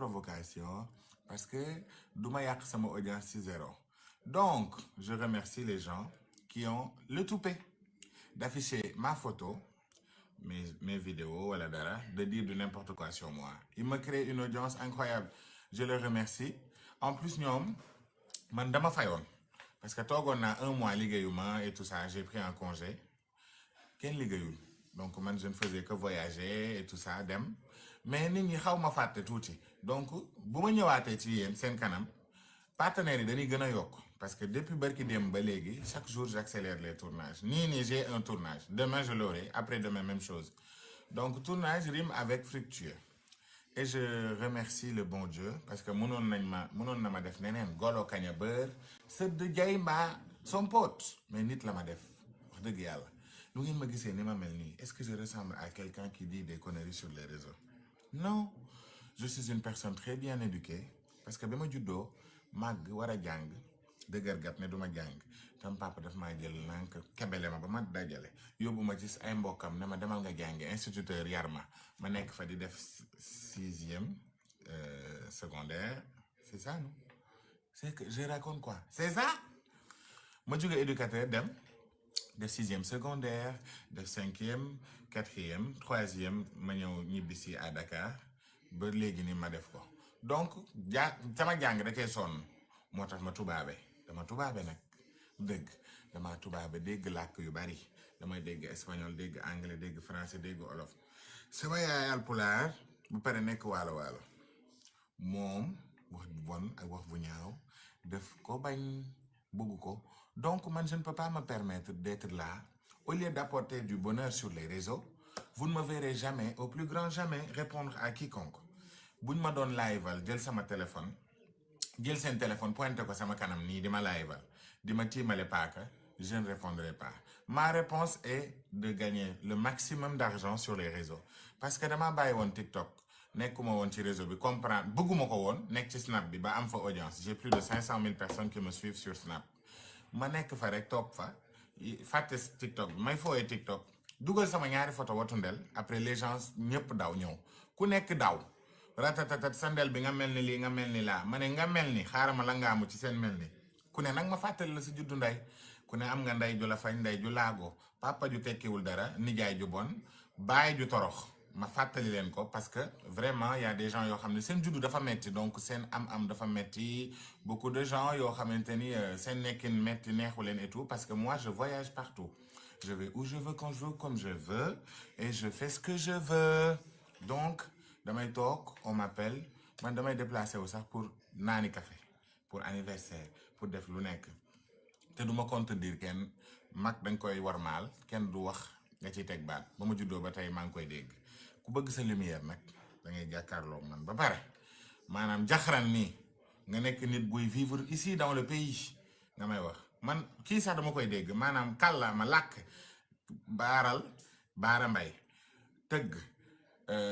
provocation parce que duma yak sama audience ci zéro. Donc, je remercie les gens qui ont le toupet d'afficher ma photo, mes vidéos, voilà, de dire de n'importe quoi sur moi. Ils me créent une audience incroyable. Je les remercie. En plus, ñom man dama fayoon parce que toogoon naa 1 mois liggéeyuma et tout ça, j'ai pris un congé. Kenn liggéeyul. Donc man je ne faisais que voyager et tout ça dem. Mais nit ñi xaw ma fàtte tuuti. Donc bu ma ñëwaatee ci yéen seen kanam partenaires yi dañuy gën a yokk parce que depuis barki dem ba léegi chaque jour j'accélère les tournages. Nii j'ai un tournage. Demain je l'aurai. Après demain même chose. Donc tournage rime avec fructueux. Et je remercie le bon Dieu parce que mënoon na ma def neneen golo kaña beur sëdd jay mbaa son pote mais nit la ma def wax dëgg yàlla. Nu ngeen ma gisee ni ma mel nii est-ce que je ressemble à quelqu'un qui dit des conneries sur les réseaux? Non, je suis une personne très bien éduquée parce que ba ma juddoo màgg war a jàng dëgër gat ne du ma jàng tam papa daf maa jël nank kebele ma ba ma dajale yóbbu ma ci ay mbokkam ne ma demal nga jàngi instituteur yar ma nekk fa di def 6e secondaire. C'est ça, non? C'est que je raconte quoi? C'est ça? Ma jóge éducateur dem de 6e secondaire, de 5e, 4e, 3e, ma ñëw ñibbisi à Dakar ba léegi ni ma def ko. Donc sama jàng da cee sonn moo tax ma tubaabe dama tubaabe nag dëgg dama tubaabe dégg làkk yu bari damay dégg espagnol dégg anglais dégg français dégg olof. Sama yaay alpulaar bu pare nekk waalo moom wax bu bon ak wax bu ñaaw def ko bañ bëgg ko. Donc, moi, je ne peux pas me permettre d'être là. Au lieu d'apporter du bonheur sur les réseaux, vous ne me verrez jamais, au plus grand jamais, répondre à quiconque. Si je me donne live, j'ai mon téléphone, j'ai un téléphone, pointe ko sama kanam ni di ma live, di ma timale paka, je ne répondrai pas. Ma réponse est de gagner le maximum d'argent sur les réseaux. Parce que dama bayi won TikTok, nekkuma won ci réseau bi comprendre, bëgguma ko won, nek ci Snap bi ba am fa audience. J'ai plus de 500 000 personnes qui me suivent sur Snap. Ma nekk fa rek toog fa fàtte TikTok bi may fooyee TikTok dugal sama ñaari photo watundel après les gens ñëpp daw ñëw ku nekk daw ratatatat sandel bi nga mel ni lii nga mel ni laa ma ne nga mel ni xaaral ma la ngaamu ci seen mel ni ku ne nag ma fàttali la si juddu ndey ku ne am nga ndey ju la fañ ndey ju laago papa ju tekkiwul dara nijaay ju bon baay ju torox ma fàttali leen ko parce que vraiment il y a des gens yoo xam ne seen juddu dafa metti donc seen am dafa metti beaucoup de gens yoo xamante ni seen nekkin metti neexu leen et tout parce que moi je voyage partout je vais où je veux quand je veux comme je veux et je fais ce que je veux donc damay toog on m'appelle man damay déplacer wu sax pour naani café pour anniversaire pour def lu nekk te duma contredire kenn mag dañ koy warmaal kenn du wax nga ciy teg baat ba ma juddoo ba tey maa ngi koy dégg ku bëgg sa lumière nag da ngay jàkkaarloo man ba pare maanaam jaxaran nii nga nekk nit buy vivre ici dans le pays nga may wax man kii sax dama koy dégg maanaam kàlla ma làkk baara mbay tëgg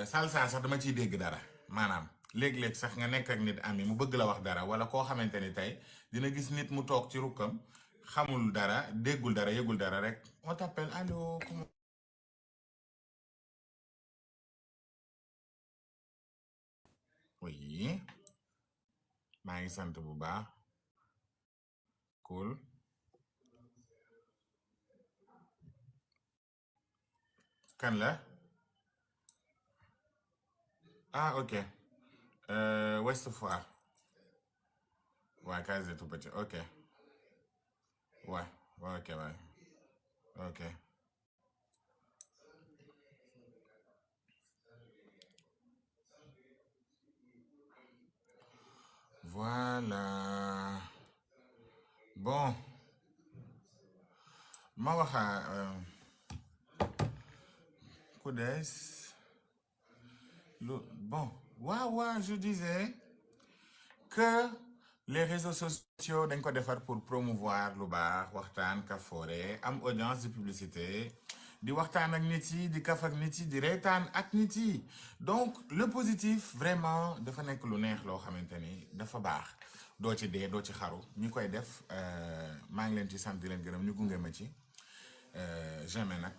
salsa sax dama ciy dégg dara maanaam léeg-léeg sax nga nekk ak nit ami mu bëgg la wax dara wala koo xamante ni tey dina gis nit mu toog ci rukkam xamul dara déggul dara yëgul dara rek on t'appelle allo comment oui maa ngi sant bu baax cool kan la ah ok Ouest Foire ouais case de tout petit ok ouais ok ouais ok voilà bon ma waxa Koudès bon je disais que les réseaux sociaux dañ ko defar pour promouvoir lu baax waxtaan kafoore am audience de publicité di waxtaan ak nit yi di kaf ak nit yi di reetaan ak nit yi donc le positif vraiment dafa nekk lu neex loo xamante ni dafa baax doo ci dee doo ci xaru ñi koy def maa ngi leen ci sant di leen gërëm ñu gunge ma ci jamais nag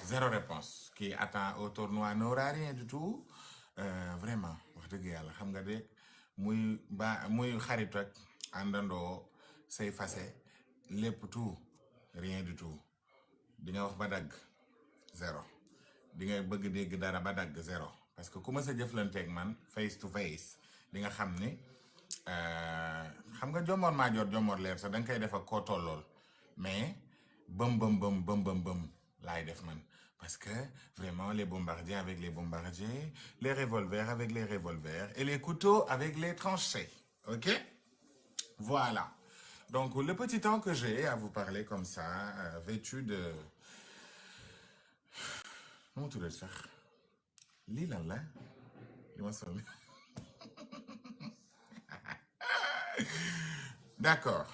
zéro réponse qui attend au tournoi n'aura rien du tout vraiment wax dëgg yàlla xam nga de muy xarit rek àndandoo say fase lépp tout rien du tout di nga wax ba dagg zéro di nga bëgg dégg dara ba dagg zéro parce que ku ma sa jëflanteeg man face to face di nga xam ni xam nga jommoor maa jot jommoor leer sax da nga koy def ak koo tollool mais bëm laay def man parce que vraiment les bombardiers avec les bombardiers, les revolvers avec les revolvers et les couteaux avec les tranchées. Ok? Voilà. Donc le petit temps que j'ai à vous parler comme ça, vêtu de... Comment tu veux ça? Lila là? D'accord.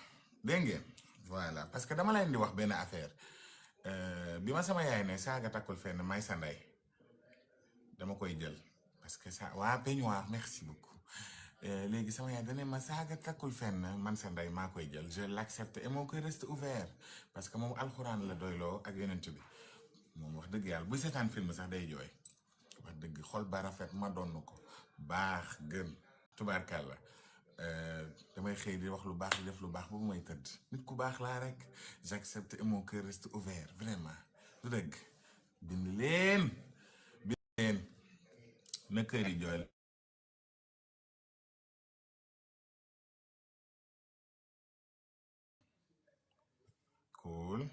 Dengue. Voilà. Parce que dama leen di wax benn affaire. Bi ma sama yaay ne saaga takkul fenn may sa ndey dama koy jël parce que ça waa peignoir merci beaucoup léegi sama yaay dane ma saaga takkul fenn man sa ndey maa koy jël je l'accepte et mon cœur reste ouvert parce que moom alxuraan la doyloo ak yonent bi moom wax dëgg yàlla bu seetaan film sax day jooy wax dëgg xol ba rafet ma doon ko baax gën tubaarkàlla damay xëy di wax lu baax di def lu baax ba bu may tëdd nit ku baax laa rek j'accepte et mon cœur reste ouvert vraiment du dëgg bind leen na kër yi jooy cool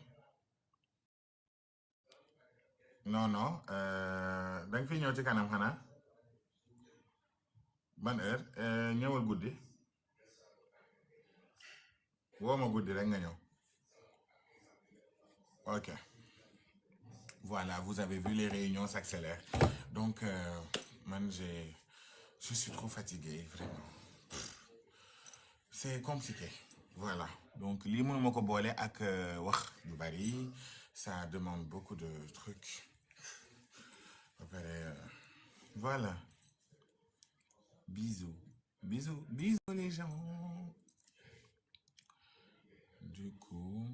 non da nga fi ñëw ci kanam xanaa ban heure ñëwal guddi woo ma guddi rek nga ñëw ok voilà vous avez vu les réunions s'accélèrent donc man je suis trop fatigué vraiment c'est compliqué voilà donc lii mënuma ko boole ak wax yu bari ça demande beaucoup de trucs après voilà bisous les gens du coup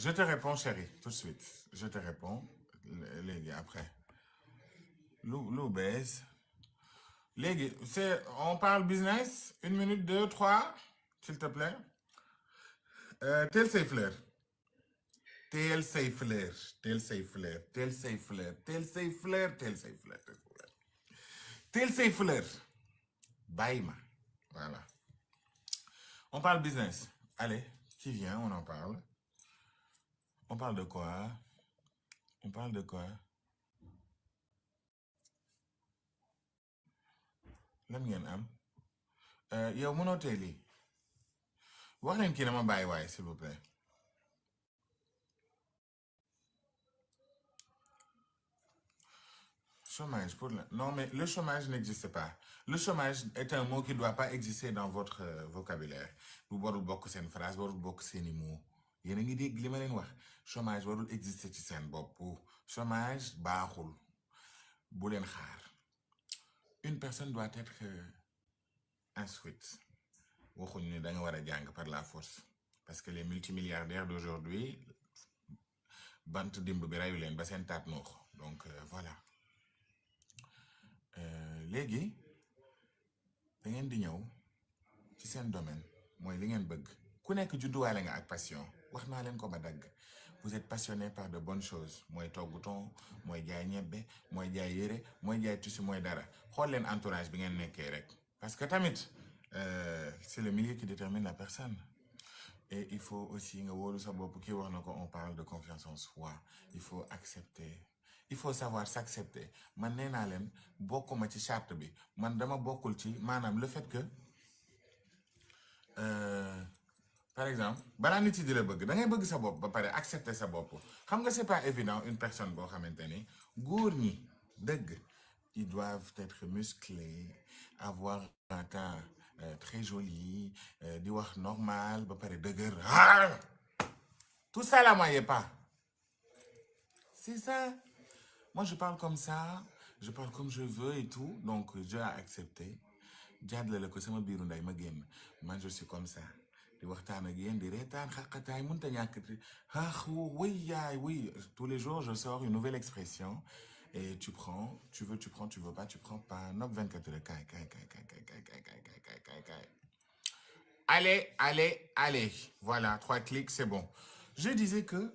je te réponds chérie tout de suite je te réponds léegi après lu bees léegi on parle business 1 minute 2 3 s'il te plaît teel say fleur teel say fleur teel say fleur teel say fleur teel say fleur teel say fleur teel say fleur bàyyi ma voilà on parle business allez qui vient on en parle on parle de quoi lan ngeen am yow mënoo tey lii wax leen kii na ma bàyyi waaye s'il vous plaît chômage pour la non mais le chômage n'existe pas le chômage est un mot qui doit pas exister dans votre vocabulaire bu warul bokk seen phrase warul bokk seeni mots yéen a ngi dégg li ma leen wax chômage warul exister ci seen bopp chômage baaxul bu leen xaar une personne doit être instruite waxuñu ne da nga war a jàng par la force parce que les multimilliardaires d'aujourd'hui bant dimb bi reyu leen ba seen taat noox donc voilà léegi da ngeen di ñëw ci seen domaine mooy li ngeen bëgg ku nekk judduwaale nga ak passion wax naa leen ko ba dagg vous êtes passionné par de bonnes choses mooy togg ton mooy jaay ñebbe mooy jaay yére mooy jaay tissu mooy dara xool leen entourage bi ngeen nekkee rek parce que tamit c'est le milieu qui détermine la personne et il faut aussi nga wóolu sa bopp kii wax na ko on parle de confiance en soi il faut accepter il faut savoir s'accepter man nee naa leen bokkuma ci charte bi man dama bokkul ci maanaam le fait que par exemple balaa nit yi di la bëgg da ngay bëgg sa bopp ba pare accepter sa bopp xam nga c'est pas évident une personne boo xamante ni góor ñi dëgg ils doivent être musclés avoir un teint très joli di wax normal ba pare dëgër tout ça là moi y est pas c'est ça moi je parle comme ça je parle comme je veux et tout donc j'ai accepté jaadle la ko sama biiru nday ma génn man je suis comme ça di waxtaan ak yéen di reetaan xaqataay mënta ñàkk oui yaay oui tous les jours je sors une nouvelle expression Et tu prends, tu veux, tu veux pas, tu prends pas. Nob 24 heures. Allez, allez, allez. Voilà, 3 clics, c'est bon. Je disais que,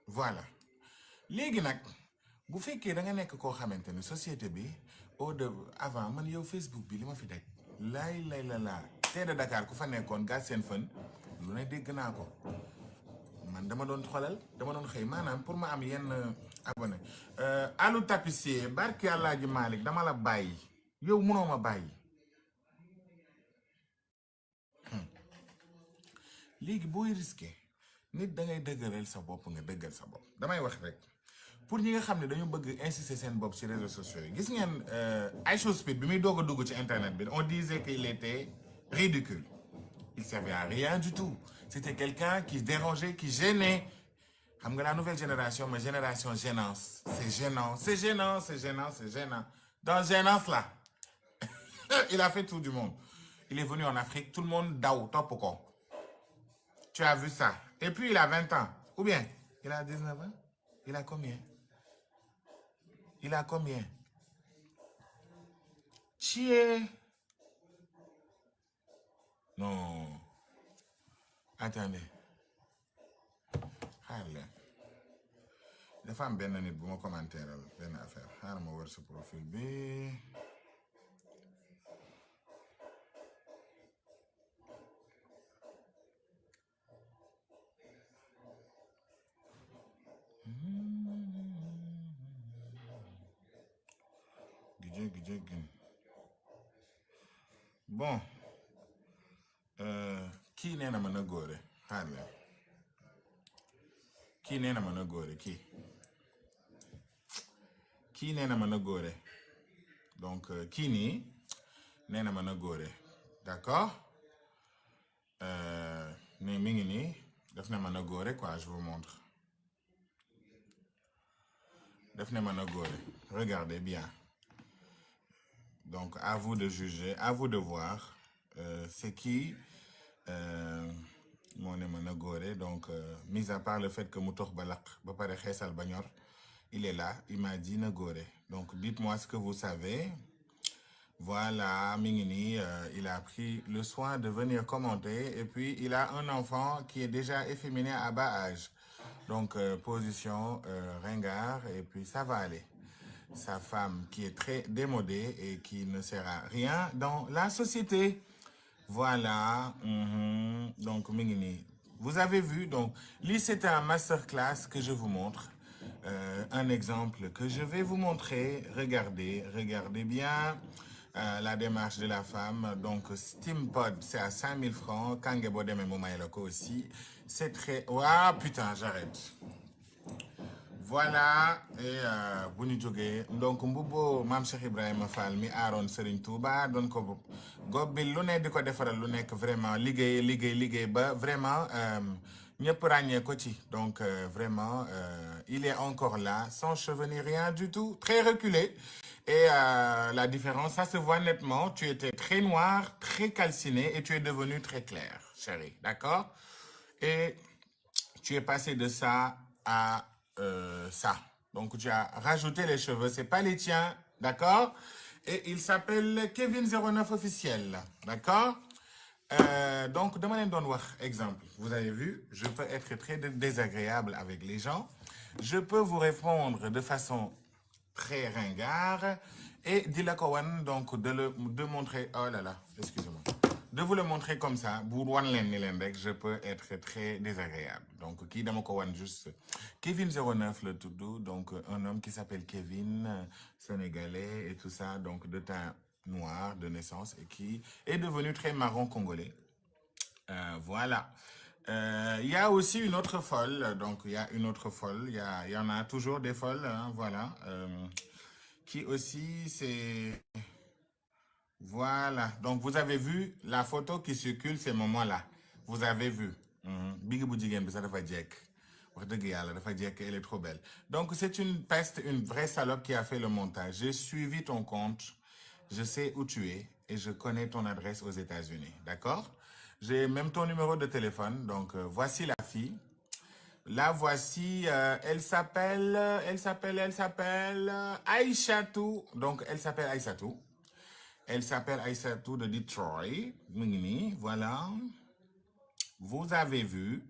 voilà. Léegi nag bu fekkee da nga nekk koo xamante ne société bi au de avant man yow Facebook bi li ma fi teg lay la tee de Dakar ku fa nekkoon gas seen fën lu ne dégg naa ko man dama doon xolal dama doon xëy maanaam pour ma am yenn abonné Alou Tapissier barki Alaaji Malick dama la bàyyi yow mënoo ma bàyyi léegi booy risqué nit da ngay dëgëral sa bopp nga dëggal sa bopp damay wax rek pour ñi nga xam ne dañu bëgg insister seen bopp ci réseaux sociaux yi gis ngeen Aïcha Speed bi muy doog a dugg ci internet bi on disait qu'il était ridicule il servait à rien du tout c'était quelqu'un qui dérangeait qui gênait xam nga la nouvelle génération mais génération gênance c'est gênant c'est gênant c'est gênant c'est gênant dans gênance là il a fait tout du monde il est venu en Afrique tout le monde daw topp ko tu as vu ça et puis il a 20 ans ou bien il a 19 ans il a combien il a combien Chier non attendez xaar leen dafa am benn nit bu ma commentéral benn affaire xaaral ma wër sa profil bi gijé bon kii nee na ma na góore xaar leen kii nee na ma na góore kii nee na ma na góore donc kii nii nee na ma na góore d'accord mais mi ngi nii daf ne ma na góore quoi je vous montre daf ne ma na góore regardez bien donc à vous de juger à vous de voir c'est qui moo ne ma na góore donc mis à part le fait que mu tox ba laq ba pare xeesal ba ñor il est là il m'a dit na góore donc dites-moi ce que vous savez voilà mi ngi nii il a pris le soin de venir commenter et puis il a un enfant qui est déjà efféminé à bas âge donc position ringard et puis ça va aller sa femme qui est très démodée et qui ne sert à rien dans la société voilà donc mi ngi nii vous avez vu donc lii c'est un masterclass que je vous montre un exemple que je vais vous montrer regardez bien la démarche de la femme donc Steampod c'est à 5000 francs Kange boo demee mu may la ko aussi c'est très waaw putain j'arrête voilà et bu ñu jógee donc mbubboo maam Cheikh Ibrahima Fall mi aaroon Serigne Touba doon ko gob bi lu ne di ko defaral lu nekk vraiment liggéey ba vraiment ñëpp ràññee ko ci donc vraiment il est encore là sans cheveux ni rien du tout très reculé et la différence ça se voit nettement tu étais très noir très calciné et tu es devenu très clair chérie d'accord et tu es passé de ça à ça donc tu as rajouté les cheveux c'est pas les tiens d'accord et il s'appelle Kevin 09 officiel d'accord donc dama leen doon wax exemple vous avez vu je peux être très désagréable avec les gens je peux vous répondre de façon très ringard et di la ko wan donc de montrer oh là là excusez-moi de vous le montrer comme ça pour wan leen ni leen rek je peux être très désagréable donc kii dama ko wan juste Kevin 09 le tudd donc un homme qui s'appelle Kevin sénégalais et tout ça donc de teint noir de naissance et qui est devenu très marron congolais voilà il y a aussi une autre folle donc il y a une autre folle il y en a toujours des folles hein, voilà qui aussi c'est voilà donc vous avez vu la photo qui circule ces moments-là vous avez vu bigi bu jigéen bi sax dafa jekk wax dëgg yàlla dafa jekk elle est trop belle donc c'est une peste une vraie salope qui a fait le montage j'ai suivi ton compte je sais où tu es et je connais ton adresse aux États-Unis d'accord j'ai même ton numéro de téléphone donc voici la fille La voici, elle s'appelle Aïchatou. Donc, elle s'appelle Aïssatou. Elle s'appelle Aïssatou de Detroit. Voilà. Vous avez vu.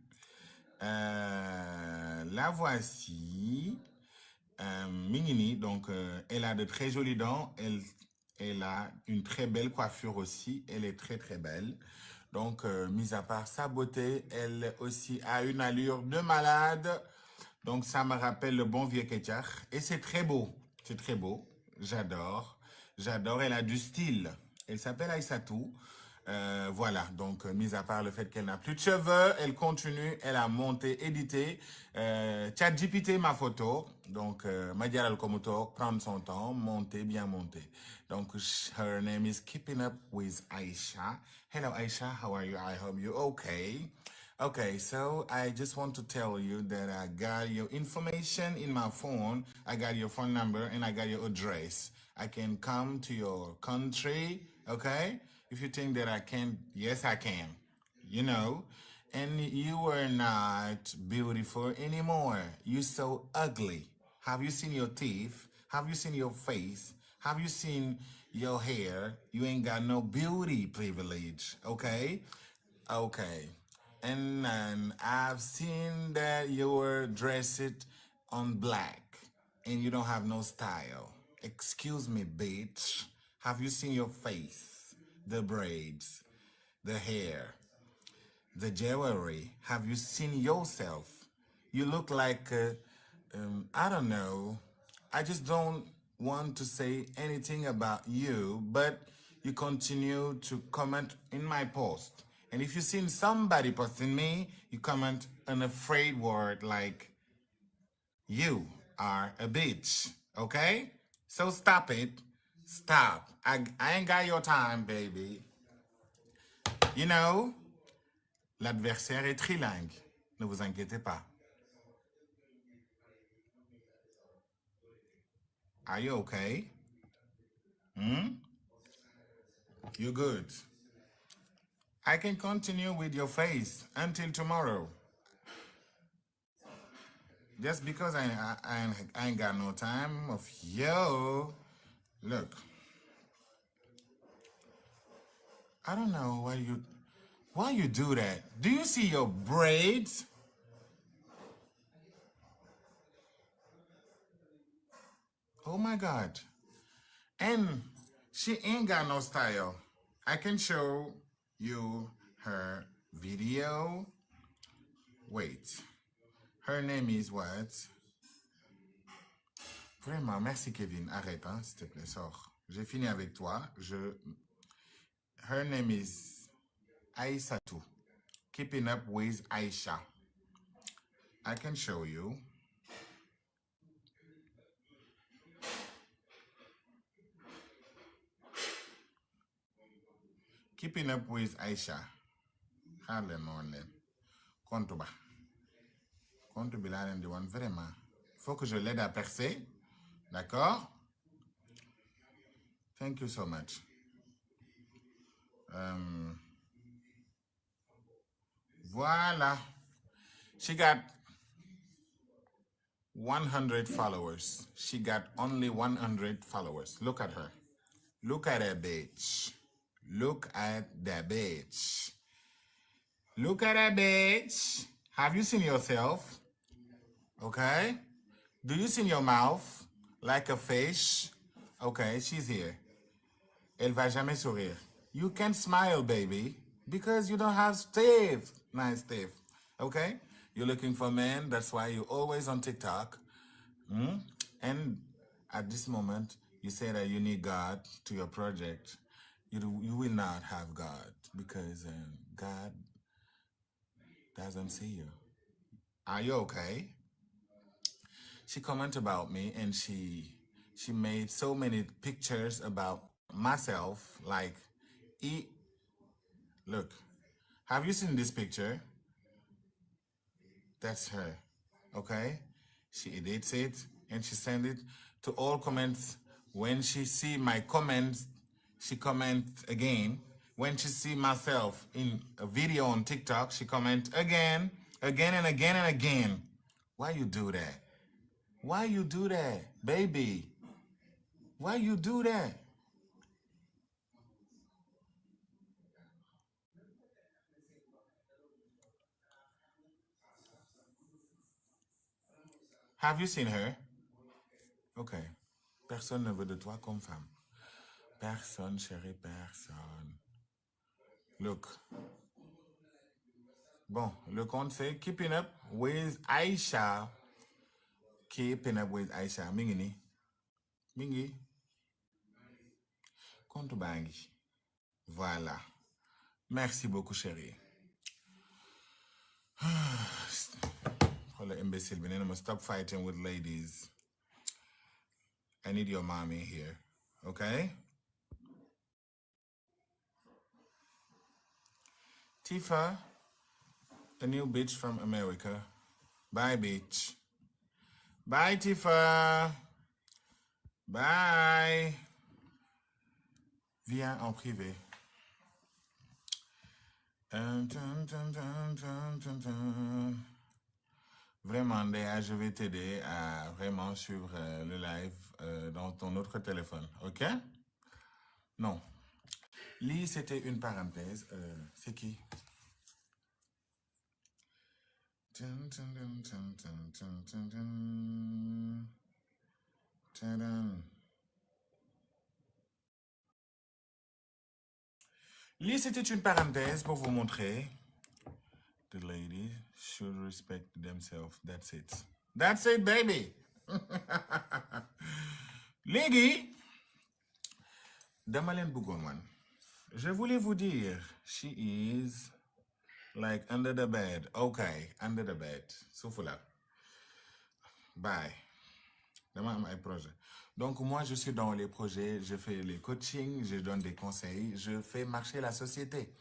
La voici. Minini, donc elle a de très jolies dents. Elle a une très belle coiffure aussi. Elle est très très belle. Donc, mis à part sa beauté, elle aussi a une allure de malade. Donc, ça me rappelle le bon vieux Ketchar. Et c'est très beau. C'est très beau. J'adore. J'adore. Elle a du style. Elle s'appelle Aïssatou. Voilà, donc mis à part le fait qu'elle n'a plus de cheveux, elle continue, elle a monté, édité, ChatGPT ma photo, donc Madia Al-Komoto, prendre son temps, monter, bien monter. Donc, her name is Keeping Up with Aisha. Hello Aisha, how are you? I hope you're okay. Okay, so I just want to tell you that I got your information in my phone. I got your phone number and I got your address. I can come to your country, okay? If you think that I can't, yes, I can, you know. And you are not beautiful anymore. You're so ugly. Have you seen your teeth? Have you seen your face? Have you seen your hair? You ain't got no beauty privilege, okay? Okay. And I've seen that you were dressed on black and you don't have no style. Excuse me, bitch. Have you seen your face? The braids, the hair, the jewelry. Have you seen yourself? You look like, I don't know. I just don't want to say anything about you, but you continue to comment in my post. And if you seen somebody posting me, you comment an afraid word like, you are a bitch, okay? So stop it. Stop. I ain't got your time, baby. You know, l'adversaire est trilingue. Ne vous inquiétez pas. Are you okay? You're good. I can continue with your face until tomorrow. Just because I ain't got no time of yo. Look. I don't know why you do that. Do you see your braids? Oh my God. And she ain't got no style. I can show you her video. Wait. Her name is what? Vraiment, merci Kevin. Arrête, hein, s'il te plaît, sors. J'ai fini avec toi. Her name is Aïssatou. Keeping Up with Aisha. I can show you. Keeping Up with Aisha. Harlem Morning. Compte bas. Compte bilan de one vraiment. Faut que je l'aide à percer. D'accord? Thank you so much. Voilà. She got 100 followers. She got only 100 followers. Look at her. Look at that bitch. Look at that bitch. Look at that bitch. Have you seen yourself? Okay. Do you see your mouth? Like a fish? Okay, she's here. Elle va jamais sourire. You can smile, baby, because you don't have teeth. Nice teeth. Okay? You're looking for men. That's why you're always on TikTok. And at this moment, you say that you need God to your project. You will not have God because God doesn't see you. Are you okay? She commented about me and she made so many pictures about myself. Like, look, have you seen this picture? That's her, okay? She edits it and she sends it to all comments. When she see my comments, she comments again. When she see myself in a video on TikTok, she comments again. again and again and again. Why you do that? Why you do that, baby? Why you do that? Have you seen her? Ok. Personne ne veut de toi comme femme. Personne, chérie, personne. Look. Bon, le compte c'est Keeping Up with Aisha. Keeping Up with Aisha. Mingi ni. Mingi. Compte bangi. Voilà. Merci beaucoup, chérie. Oh, the imbecile. Stop fighting with ladies. I need your mommy here. Okay? Tifa, a new bitch from America. Bye, bitch. Bye, Tifa. Bye. Viens en privé. Vraiment, Ndéa, je vais t'aider à vraiment suivre le live dans ton autre téléphone, ok? Non. Lee, c'était une parenthèse. C'est qui? Lee, c'était une parenthèse pour vous montrer. The ladies should respect themselves. That's it. That's it, baby. Léegi dama leen bëggoon wan. Je voulais vous dire, she is like under the bed. Okay, under the bed. Suufu la. Bye. Dama am ay projet. Donc moi, je suis dans les projets, je fais les coachings, je donne des conseils, je fais marcher la société.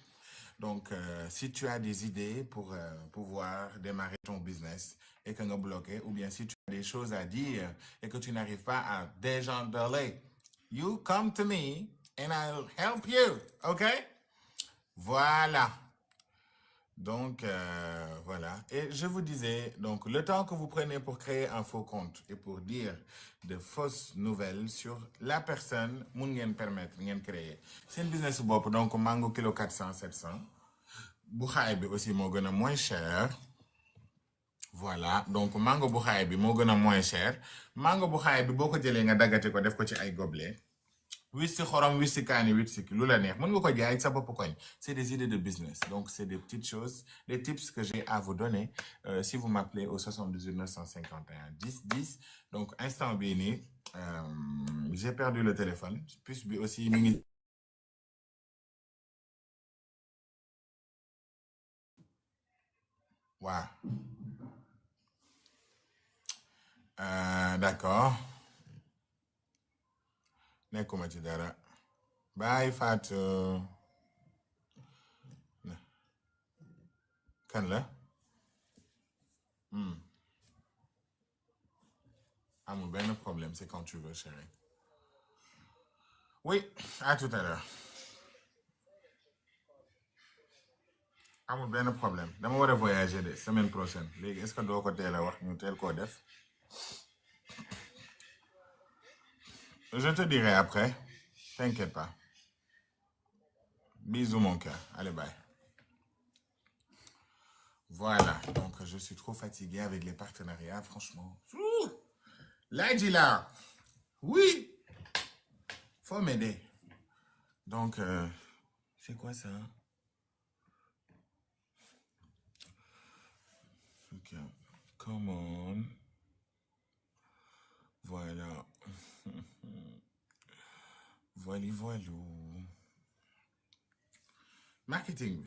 Donc, si tu as des idées pour pouvoir démarrer ton business et que nous bloqué, ou bien si tu as des choses à dire et que tu n'arrives pas à dégenrer, you come to me and I'll help you, ok? Voilà. Donc, voilà. Et je vous disais, donc, le temps que vous prenez pour créer un faux compte et pour dire de fausses nouvelles sur la personne, mun ngeen permettre ngeen créer. C'est un business bop, donc mango kilo 400, 700. Bu xaay bi aussi moo gën a moins cher. Voilà, donc mango bu xaay bi moo gën a moins cher. Mango bu xaay bi boo ko jëlee nga daggate ko def ko ci ay gobelet. Wis si xorom, wis si kaani, wis si lu la neex. Mën nga ko jaay sa bopp koñ. C'est des idées de business. Donc, c'est des petites choses, des tips que j'ai à vous donner si vous m'appelez au 78 951 10 10. Donc, instant bii nii, j'ai perdu le téléphone. Puce bi aussi mi ngi. Waaw. D'accord. Nekkuma ci dara. Bye, Fatou. Kan la? Amul benn problème, c'est quand tu veux, chérie. Oui, à tout à l'heure. Amul benn problème. Dama war a voyager de semaine prochaine. Léegi, est-ce que doo ko teel a wax ñu teel koo def? Je te dirai après. T'inquiète pas. Bisous, mon cœur. Allez, bye. Voilà. Donc, je suis trop fatiguée avec les partenariats, franchement. Ouh! Là, dis là. Oui. Faut m'aider. Donc, c'est quoi ça? Ok. Come on. Voilà. Voilà. Marketing.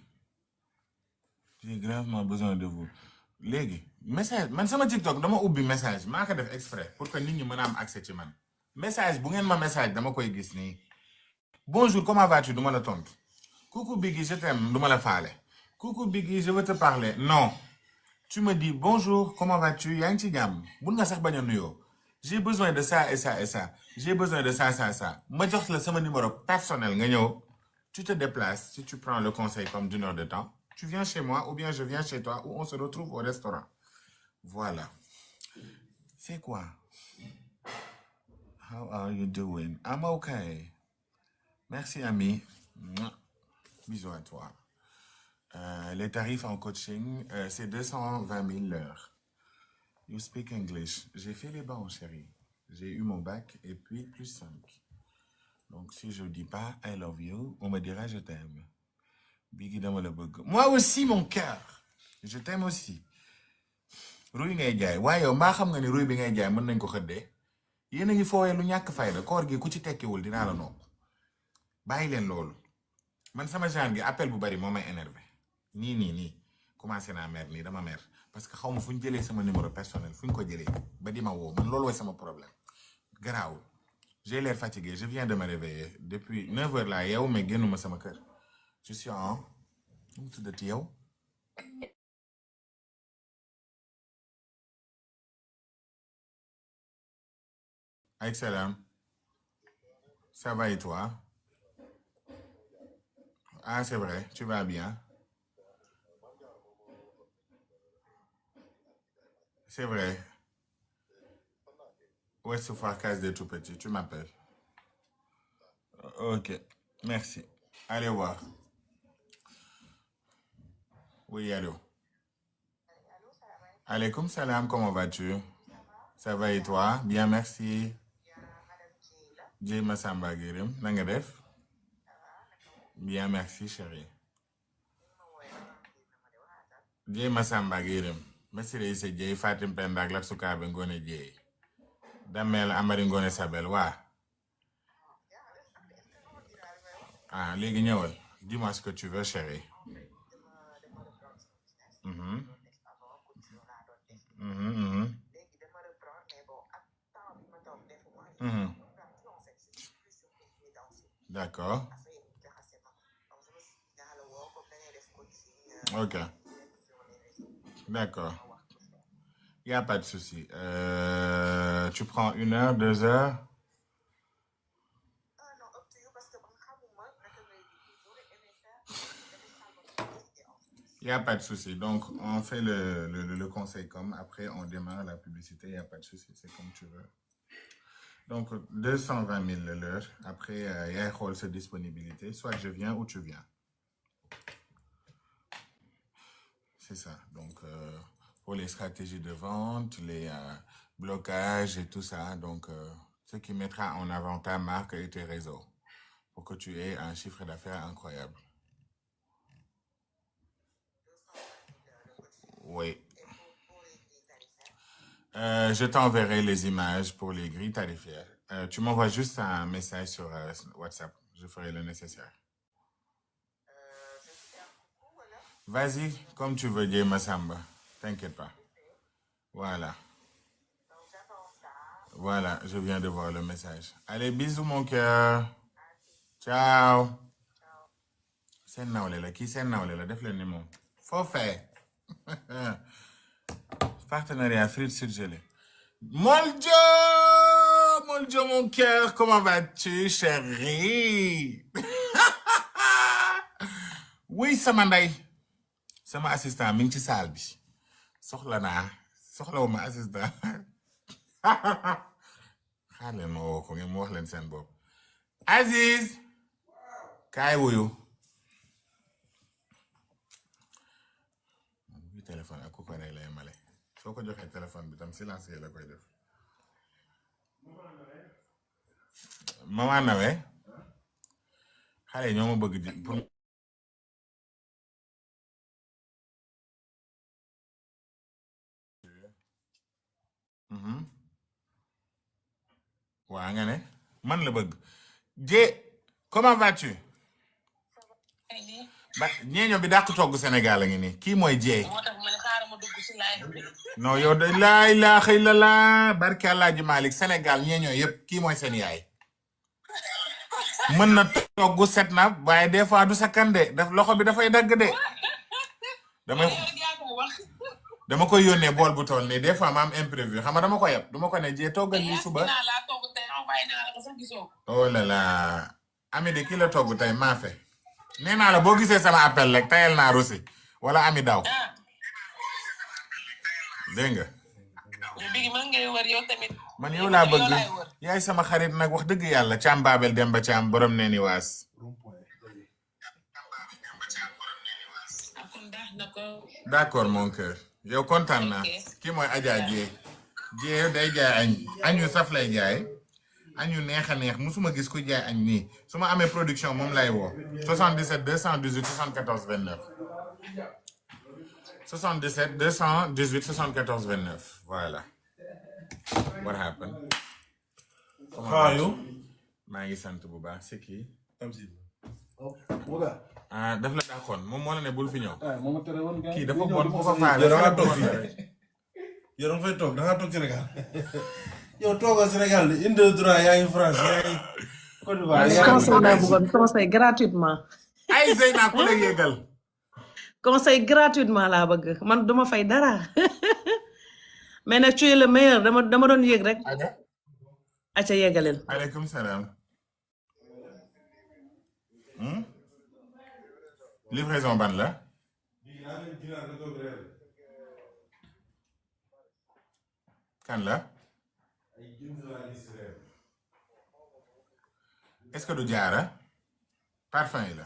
J'ai gravement besoin de vous. Léegi message man sama TikTok dama ubbi message maa ko def exprès pour que nit ñi mën a am accès ci man message bu ngeen ma message dama koy gis nii. Bonjour, comment vas-tu? Duma la tontu. Coucou Biggie, je t'aime. Duma la faale. Coucou Biggie, je veux te parler. Non. Tu me dis bonjour, comment vas-tu? Yaa ngi ci jàmm. Mun nga sax bañ a nuyoo. J'ai besoin de ça et ça et ça. J'ai besoin de ça, ça, ça. Ma jox la sama numéro personnel nga ñëw. Tu te déplaces si tu prends le conseil comme d'1 heure de temps. Tu viens chez moi ou bien je viens chez toi ou on se retrouve au restaurant. Voilà. C'est quoi? How are you doing? I'm okay. Merci, ami. Mouah. Bisous à toi. Les tarifs en coaching, c'est 220 000 l'heure. You speak English. J'ai fait les bancs, chérie. J'ai eu mon bac et puis plus 5. Donc, si je ne dis pas I love you, on me dira je t'aime. Biggie dama la bëgg. Moi aussi, mon cœur. Je t'aime aussi. Ruy ngay jaay. Waaye yow mbaa xam nga ni ruy bi ngay jaay mën nañ ko xëddee. Yéen a ngi foowee lu ñàkk fayda. Koor gi ku ci tekkiwul dinaa la nopp. Bàyyi leen loolu. Man sama genre gi appel bu bari moo may énervé. Nii. Commencé naa mer nii dama mer. Parce que xaw ma fu ñu jëlee sama numéro personnel fu ñu ko jëlee ba di ma woo man loolu mooy sama problème. Garaawul. J'ai l'air fatigué. Je viens de me réveiller. Depuis 9h laa yeewu mais génnuma sama kër. Je suis en... nu mu tuddati yow? Excellent. Ça va et toi? Ah, c'est vrai. Tu vas bien? C'est vrai. Ouest Foire des tout petits. Tu m'appelles. Ok. Merci. Allez voir. Oui, allô. Alaikum salam, comment vas-tu? Ça va et toi? Bien, merci. Jay Massamba Guérim. Nanga def? Bien, merci, chérie. Jay Massamba Guérim. Merci, c'est Jay Fatim Pendak, Lapsuka Bengone Jay. Damel Amari Ngone Sabel, wa. Ah, les guignols. Dis-moi ce que tu veux, chérie. Mhm. D'accord. Ok. D'accord. Il n'y a pas de souci. Tu prends 1 heure, 2 heures? Il n'y a pas de souci. Donc, on fait le conseil comme. Après, on démarre la publicité. Il n'y a pas de souci. C'est comme tu veux. Donc, 220 000 l'heure. Après, il y a une seule disponibilité. Soit je viens ou tu viens. C'est ça. Donc, pour les stratégies de vente, les blocages et tout ça. Donc, ce qui mettra en avant ta marque et tes réseaux pour que tu aies un chiffre d'affaires incroyable. Oui. Je t'enverrai les images pour les grilles tarifaires. Tu m'envoies juste un message sur WhatsApp. Je ferai le nécessaire. Vas-y, comme tu veux, Jay Massamba. T'inquiète pas. Voilà. Voilà, je viens de voir le message. Allez, bisous, mon cœur. Ciao. C'est nawle qui c'est nawle la def leen ni moom. Faut faire. Partenariat frites surgelées. Moljo, mon cœur, comment vas-tu, chérie? Oui, sama ndey. Sama assistant mi ngi ci salle bi. Soxlawuma assistant. Xaar leen ma woo ko ngeen mu wax leen seen bopp. Aziz, kaay wuyu. Bi téléphone ak ku ko rey lay male. Soo ko joxee téléphone bi tam silencieux la koy def. Maman Nawe xale yi ñoo ma bëgg di pour waa nga ne man la bëgg. Comment vas-tu? Ba ñeeño bi dàq togg Sénégal a ngi nii kii mooy Jee. Non yow de laa ilaaha illallah barke Alaaji Malick Sénégal ñeeño yëpp kii mooy seen yaay. Mën na togg set na waaye des fois du sakkan de daf loxo bi dafay dagg de. Dama koy yónnee bool bu toll nii des fois ma am imprévu xam nga dama ko yeb duma ko ne Jee toggal lii suba. Oh là là ami de ki la togg tey maa fe. Nee naa la boo gisee sama appel rek tayal naa rosi wala ami daw ah dégg nga bigi man ngay wër yow tamit man yow laa yow bëgg laay wër yaay sama xarit nag wax dëgg yàlla Thiam Babel Demba Thiam borom nee ni waas kon daax na ko d'accord mon cœur yow kontaan naa kii mooy Adja Dieng day jaay añ añ yu saf lay jaay añ yu neex a neex musuma gis ku jaay añ nii su ma amee production moom lay woo 77 218 74 29 77 218 74 29 voilà what happened How are you? maa ngi sant bu baax c'est qui Tamsir. ah daf la dàqoon moom moo la ne bul fi ñëw moom tere woon gars kii dafa bon bu ko faale yow da ngaa toog fii yow da nga fay toog da ngaa toog Sénégal yow toogoo Sénégal de indi droit yaa ngi France yaa ngi Côte d'Ivoire yaa ngi conseil laa bëggoon conseil gratuitement ay Zeyna ku la yégal conseil gratuitement laa bëgg man duma fay dara mais nag tu es le meilleur dama doon yéeg rek Aja aca yeggaleel aleykum salaam livraison ban la kan la est-ce que du jaara parfum yi la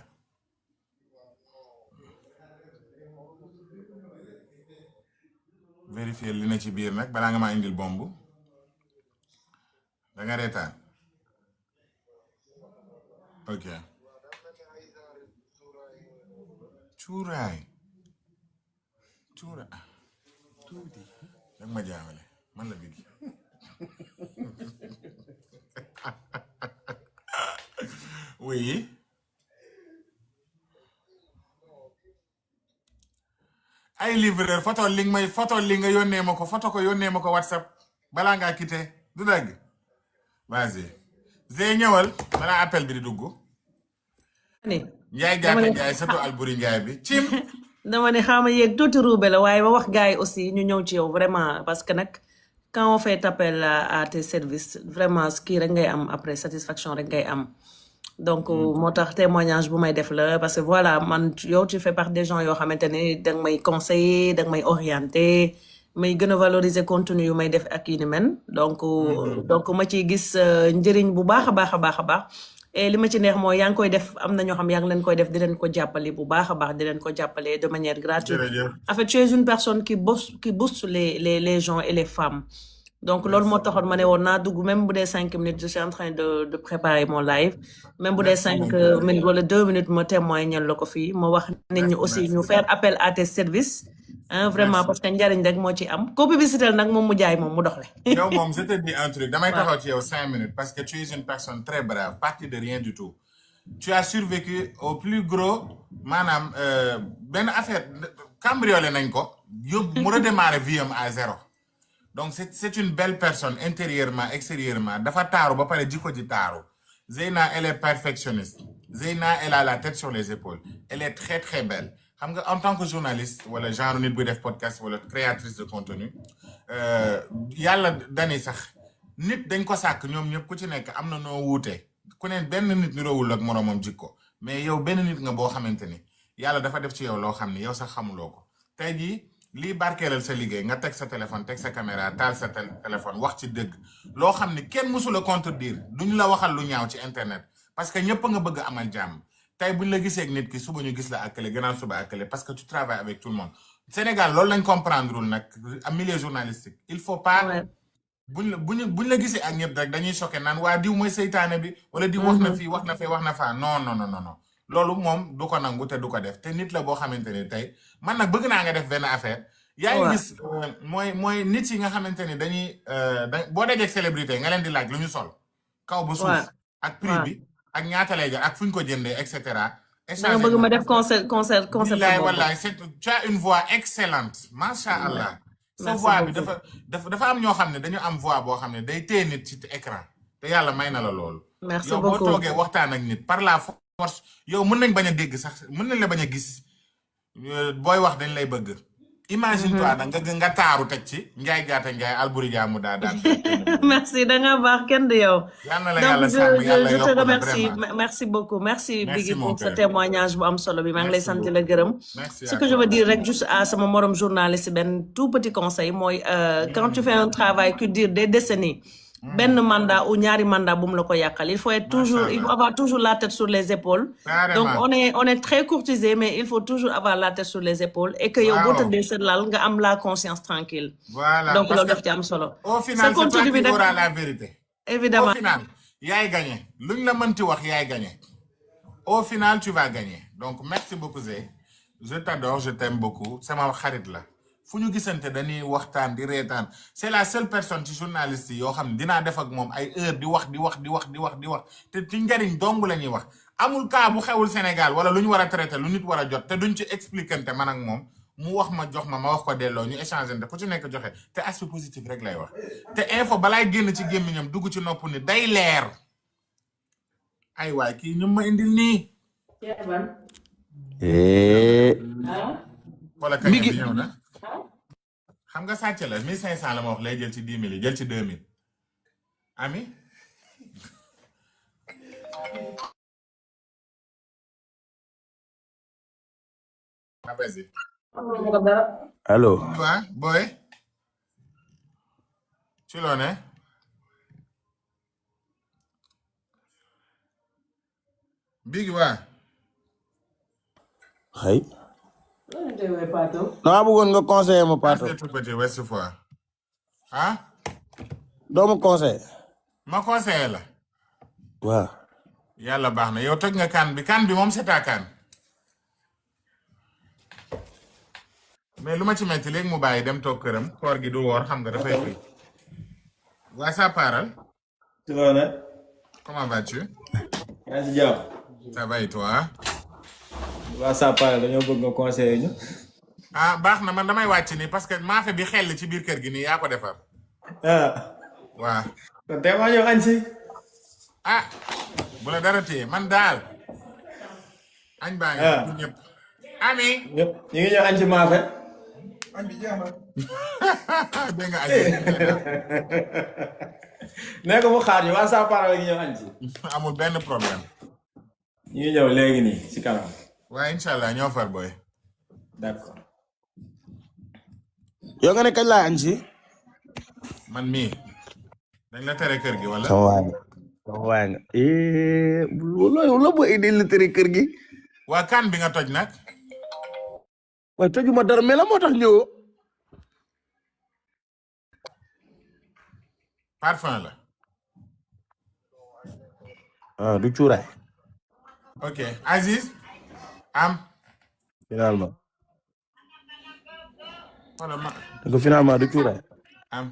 vérifier li na ci biir nag balaa nga maa indil bomb da nga reetaan ok cuuraay tuuti dag ma jaawale man la bigi oui ay livreur photo li nga yónnee ma ko photo ko yónnee ma ko WhatsApp balaa ngaa quitté du dëgg vas-y Zé ñëwal balaa appel bi di dugg ni Njaay jaata Njaay sato Alburi Njaay bi cim dama ne xaama yéeg tuuti ruube la waaye ma wax gars yi aussi ñu ñëw ci yow vraiment parce que nag quand on fait appel à tes services vraiment kii rek ngay am après satisfaction rek ngay am donc moo tax témoignage bu may def la parce que voilà man yow tu fais partie des gens yoo xamante ne danga may conseiller danga may orienter may gën a valoriser contenu yu may def ak yi ni men donc ma ciy gis njëriñ bu baax a baax a baax a baax et li ma ci neex mooy yaa ngi koy def am na ñoo xam yaa ngi leen koy def di leen ko jàppale bu baax a baax di leen ko jàppale de manière gratuite jërëjëf en fait tu es une personne qui booste les gens et les femmes donc loolu moo taxoon ma ne woon naa dugg même bu dee 5 minutes je suis en train de préparer mon live même bu dee 5 minutes wala 2 minutes ma témoignal la ko fii ma wax nit ñi aussi ñu faire appel à tes services hein vraiment parce que njariñ rek moo ci am ko publicité nag moom mu jaay moom mu doxle yow moom je te dis un truc damay taxaw ci yow 5 minutes parce que tu es une personne très brave partie de rien du tout tu as survécu au plus gros maanaam benn affaire cambriolé nañ ko yóbbu mu redémarrer vie am à zéro donc c'est une belle personne intérieurement extérieurement dafa taaru ba pare jikko ji taaru Zeyna elle est perfectionniste Zeyna elle a la tête sur les épaules elle est très très belle xam nga en tant que journaliste wala genre nit buy def podcast wala créatrice de contenu yàlla dani sax nit dañ ko sàkk ñoom ñëpp ku ci nekk am na noo wuute ku ne benn nit niroowul ak moroomam jikko mais yow benn nit nga boo xamante ni yàlla dafa def ci yow loo xam ni yow sax xamuloo ko tey jii lii barkeelal sa liggéey nga teg sa téléphone teg sa caméra taal sa téléphone wax ci dëgg loo xam ni kenn mësu la contredire duñu la waxal lu ñaaw ci internet parce que ñëpp nga bëgg amal jàmm tey buñ la gisee ak nit ki suba ñu gis la akkale gannaaw suba akkale parce que tu travailles avec tout le monde Sénégal loolu lañ comprendrewul nag am milieu journalistique il faut pas buñ la gisee ak ñëpp rek dañuy choqué naan waa diw mooy seytaane bi wala diw wax na fii wax na fee wax na faa non loolu moom du ko nangu te du ko def te nit la boo xamante ni tey man nag bëgg naa nga def benn affaire yaa ngi gis mooy nit yi nga xamante ni dañuy boo dajeeg célébrité nga leen di laaj lu ñu sol kaw ba suuf ak prix bi ak ñaata lay jar ak fu ñu ko jëndee et cetera danga bëgg ma def concert wallaay tu as une voix excellente macha allah sa voix bi dafa am ñoo xam ne dañu am voix boo xam ne day téye nit ci écran te yàlla may na la loolu yow boo toogee waxtaan ak nit par la force yow mën nañ bañ a dégg sax mën nañ la bañ a gis booy wax dañ lay bëgg imagine-toi nag nga taaru teg ci Njaay Jaata Njaay Alburi Jaamu daa daan. merci da nga baax kenn du yow. yal na la donc yàlla sàmm yàlla je te yokk la remercie vraiment. merci beaucoup merci Merci, Biggi mon pour ce cœur. témoignage bu am solo bi maa ngi lay Merci sant beaucoup. la gërëm. Merci ce à que je toi. veux dire rek juste à sama morom journaliste benn tout petit conseil mooy quand tu fais un travail qui dure des décennies. benn mandat ou ñaari mandat bu mu la ko yàqal il faut être toujours il faut avoir toujours la tête sur les épaules. donc Carrément. on est très courtisé mais il faut toujours avoir la tête sur les épaules et que yow boo Waaw. tëddee sa lal nga am la conscience tranquille. Voilà donc parce loolu que daf ci am solo. au final sa c'est toi contenu bi qui nag auras la vérité. Au évidemment final yaay gagné luñ la mënti wax yaay gagné. Au final tu vas gagner donc merci beaucoup Zé je t'adore je t'aime beaucoup sama xarit la fu ñu gisante dañuy waxtaan di reetaan c'est la seule personne ci journaliste yi yoo xam ne dinaa def ak moom ay heure di wax te ci njariñ dong la ñuy wax amul cas bu xewul Sénégal wala lu ñu war a traité lu nit war a jot te duñ ci expliquante man ak moom mu wax ma jox ma wax ko delloo ñu échanger ku ci nekk joxe te aspect positif rek lay wax te info balaay génn ci gémmiñam dugg ci nopp ni day leer ay waay kii ñu ma indil nii wala kañ bi ñëw na xam nga sàcc la 1500 la ma wax lay jël ci 10 000 yi jël ci 2000 ami vas-y allo waa booy ci loo ne bigi waa xëy dama bëggoon nga conseiller ma Pato c'est tout petit Ouest Foire ah doo ma conseiller ma conseillé la waaw yàlla baax na yow toj nga kan bi moom c'est ta kan mais lu ma ci metti léegi mu bàyyi dem toog këram koor gi du woor xam nga dafay xëy waa ça paral ci loolu comment vas-tu yaa ngi si jàmm. ça va et toi waa Sapal dañoo bëgg nga conseiller ñu. ah baax na man damay wàcc nii parce que maafe bi xel ci biir kër gi nii yaa ko defar ah. waa kon tey maa ñëw añ si. ah bu la dara téye man daal añ baa ngi pour ñëpp ami ñëpp ñu ngi ñëw añ si maafe. dégg nga añ nee ko mu xaar ñu waa Sapal la ñu ñëw añ si. amul benn problème ñu ngi ñëw léegi nii si kanam. waaye incha allah ñoo far booy d'accord. yow nga ne kañ laa añ si man mii dañ la tere kër gi wala sama waay nga loolu la boo indil la tere kër gi waa kan bi nga toj nag waaye tojuma dara mais la moo tax ñëwoo parfum la ah du cuuraay ok Aziz am finalement wala ma donc finalement du cuuraay am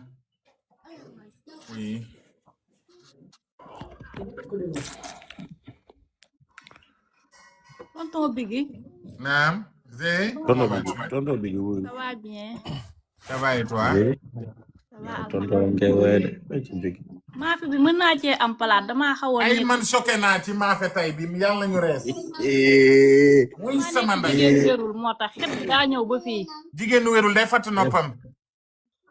oui Tonton Biggi. naam Zé tonton bi wuy Ça va bien. ça va et toi Ça va tonton ngay woy de ci bigi maafe bi mën naa cee am palaat damaa xawoon ay ne man choqué naa ci maafe tay bi yàlla ñu rees muy maa sama nekk ndey jigéen wérul moo tax xet bi daa ñëw ba fii jigéenu wérul day fatt noppam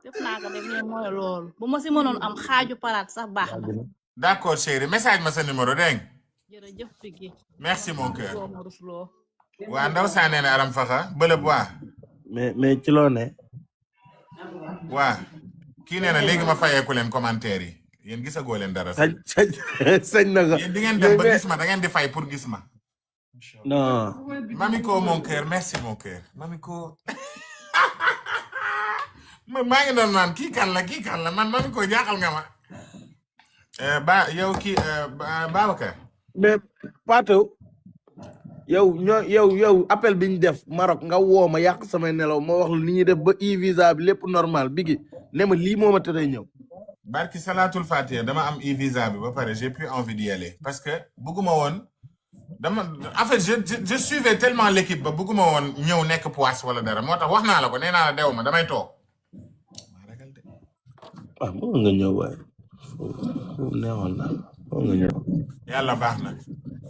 def naa ko de mais mooy loolu bu ma si mënoon am xaaju palaat sax baax na d'accord chérie message ma sa numéro dégg nga jërëjëf Biggi merci mon cœur loo ma rusloo waa ndaw saa nee na aram faxa bëlëb waa mais ci loo ne waa kii nee na léegi ma fayeeku leen commentaire yi yéen gisagoo leen dara sax sañ na ko yéen di ngeen dem ba gis ma da ngeen di fay pour gis ma non Mamiko mon cœur merci mon cœur Mamiko man maa ngi doon naan kii kan la man Mamiko jaaxal nga ma ba yow kii Babacar mais Pato yow appel bi ñu def Maroc nga woo ma yàq samay nelaw ma wax lu ni ñuy def ba e-visa bi lépp normal bigi ne ma lii moo ma tere ñëw barki salatul fatiha dama am e-visa bi ba pare j'ai plus envie d'y aller parce que bëgguma woon dama en fait je suivais tellement l'équipe ba bëgguma woon ñëw nekk poisse wala dara moo tax wax naa la ko nee naa la dew ma damay toog ah moo nga ñëw waaye neexoon na moo nga ñëw yàlla baax na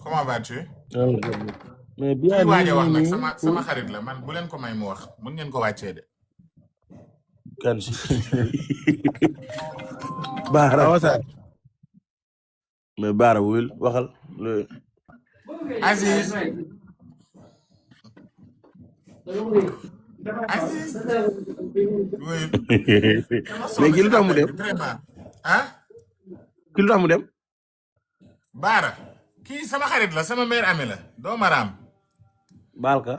comment vas-tu mais kii bien waaj a wax nag sama xarit la man bu leen ko may mu wax mun ngeen ko wàccee de kan si Baara Awa Sarr. mais Baara wuyul waxal Aziz Aziz oui mais ki lu tax mu dem vraiment ah ki lu tax mu dem Baara kii sama xarit la sama mère amee la doo maraam baal ka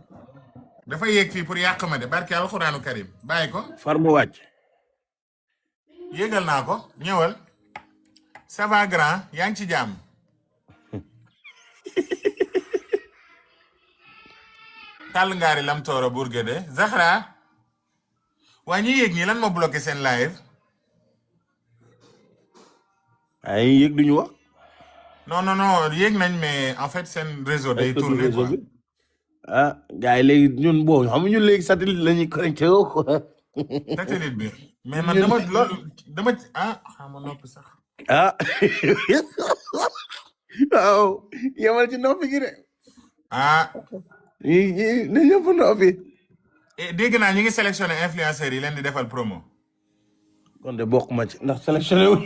dafa yéeg fii pour yàq ma de barke alxuraanu karim bàyyi ko far mu wàcc yéegal naa ko ñëwal ça va grand yaa ngi ci jàmm tàll ngaari lam tooro Bourguédé Zahra waa ñi yéeg ñi lan moo bloqué seen live ay yëg duñu wax non non non yéeg nañ mais en fait seen réseau day tourner quoi ah gars yi léegi ñun bon xam ñun léegi satellite la ñuy connecté woo quoi satellite bi mais man dama loolu dama ah xama noppi sax ah waaw yemal ci noppi gi de ah na ñëpp noppi dégg naa ñi ngi sélectionné influenceurs yi leen di defal promo kon de bokk ma ci ndax sélectionné wu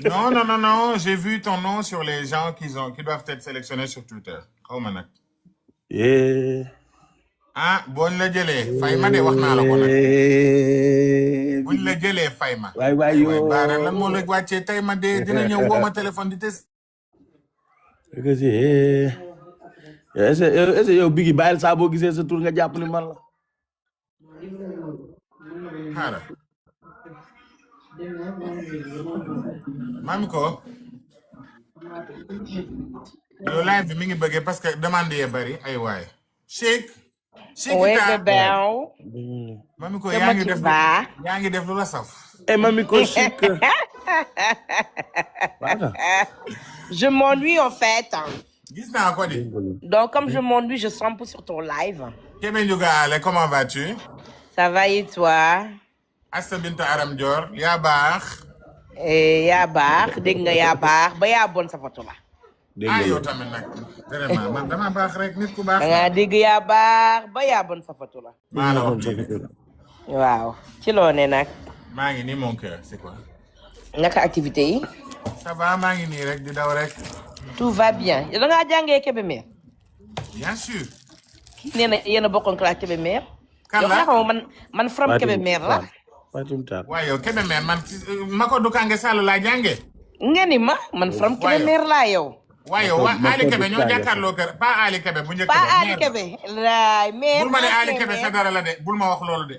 non non non non j'ai vu ton nom sur les gens qui doivent être sélectionnés sur Twitter xaw ma nag ah booñ la jëlee fay ma de wax naa la ko nag buñ la jëlee fay ma waay waay yoo baara lan moo la wàccee tey ma de dina ñëw woo ma téléphone di tes est-ce que yow Biggi bàyyil saa boo gisee sa tur nga jàpp ni man la xaaral mami ko yow live bi mi ngi bëggee parce que demande yee bari ay waay Cheikh Ouais, Cheikh bébé. mami ko Comment tu vas? yaa ngi def lu la saf eh mami ko chic Je m'ennuie en fait. gis naa ko di Donc, comme je m'ennuie, je suis un peu sur ton live. Kébé Ndiouga Ale comment vas-tu Ça va et toi? Assa Binta Aram Dior yaa baax Yaa baax dégg nga yaa baax ba yaa bon sa photo la. ah yow tamit nag vraiment man dama baax rek nit ku baax Da nga dégg yaa baax ba yaa bon sa photo la. maa la wax lii Waaw ci loo ne nag. maa ngi nii mon cœur c'est quoi Naka activité yi? ça va maa ngi nii rek di daw rek Tout va bien. Da ngaa jàngee Kébémer? bien sûr Nee na yéen a bokkoon classe Kébémer. kan Yow la xanaa xamoo man from Kébémer la. Fatim Tall waaye yow Kébé mais man Mako Dukange Sall laa jàngee Nga ni ma man from Kébémer laa yow. waaye yow waa Ali Kébé ñoo jàkkaarloo kër pas Ali Kébé bu njëkk Pas ba Ali Kébé. Laay mais. bul ma ne Ali Kébé sa dara la de bul ma wax loolu de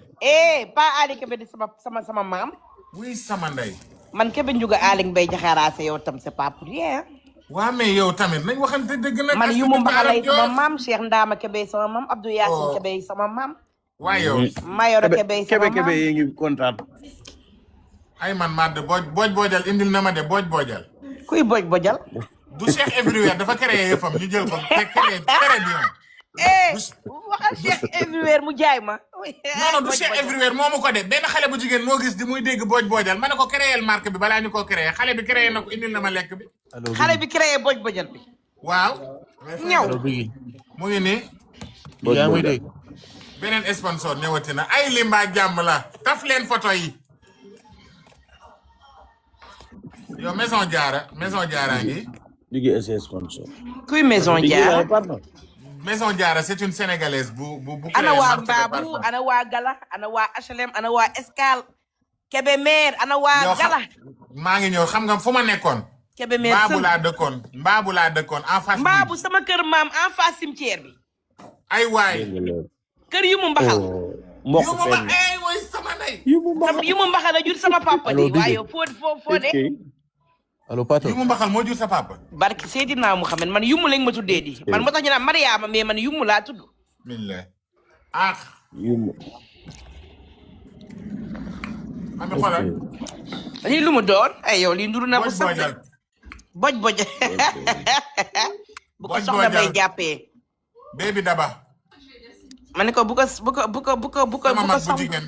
Pas Ali Kébé di sama maam. oui sama ndey Man Kébé Ndiouga Aling Bay Jaxaraase yow tam c'est pas pour rien. waa mais yow tamit nañ waxante dëgg nag Man Assa yu mu Binta Aram mbaxalay sama Dior maam Cheikh Ndama Kébé sama maam Abdou Yacine Oh. Kébé sama maam. waaye yow Mayoro Kébé sama Kébé maam. yi ngi kontaan ay man madd booj boojal indil na ma de booj boojal Kuy boj bojal. du Cheikh Everywhere dafa créé yëfam ñu jël ko te créé très bien Waxal Cheikh Everywhere mu jaay ma. non non du Cheikh Everywhere moomu ko de benn xale bu jigéen moo gis di muy dégg booj boojal ma ne ko créé marque bi balaa ñu koo créé xale bi créé na ko indil na ma lekk bi Xale bi créé boj bojal bi. waaw Ñëw. mu ngi nii yaa ngi dégg. beneen sponsor ñëwati na ay limba jàmm la taf leen photo yi yow maison Diarra ngi Biggi SS sponsor Kuy maison Diarra. pardon maison Diarra c'est une sénégalaise bu Ana créé waa marque de Mbaabu parfum. ana waa Gala ana waa HLM ana waa Escale. Kébémer ana waa Yow Gala. maa ngi ñëw xam nga fu ma nekkoon Kébémer mbaabu laa dëkkoon en face Mbaabu sama kër maam en face cimetière bi. ay waay Kër yu mu mbaxal. mbokk yu ma fenn ay way sama ndey yu mu mbaxal yu mu mbaxal a jur sama papa Allo, di Biggi. waaye foo de. allo Pato. yu mu mbaxal moo jur sa papa Barki Seydina Muhammad man yumu lañ ma tuddee di. Man moo tax ñu naan Mariama mais man yumu laa tudd. billah ah yu mu man mi xoolal Lii lu mu doon ay yow lii nduru na bu booj sax boojal boj boj. Bu ko Boj soxla bojal. may jàppee. baby daba Ma ne ko bu ko sama mag bu soxla jigéen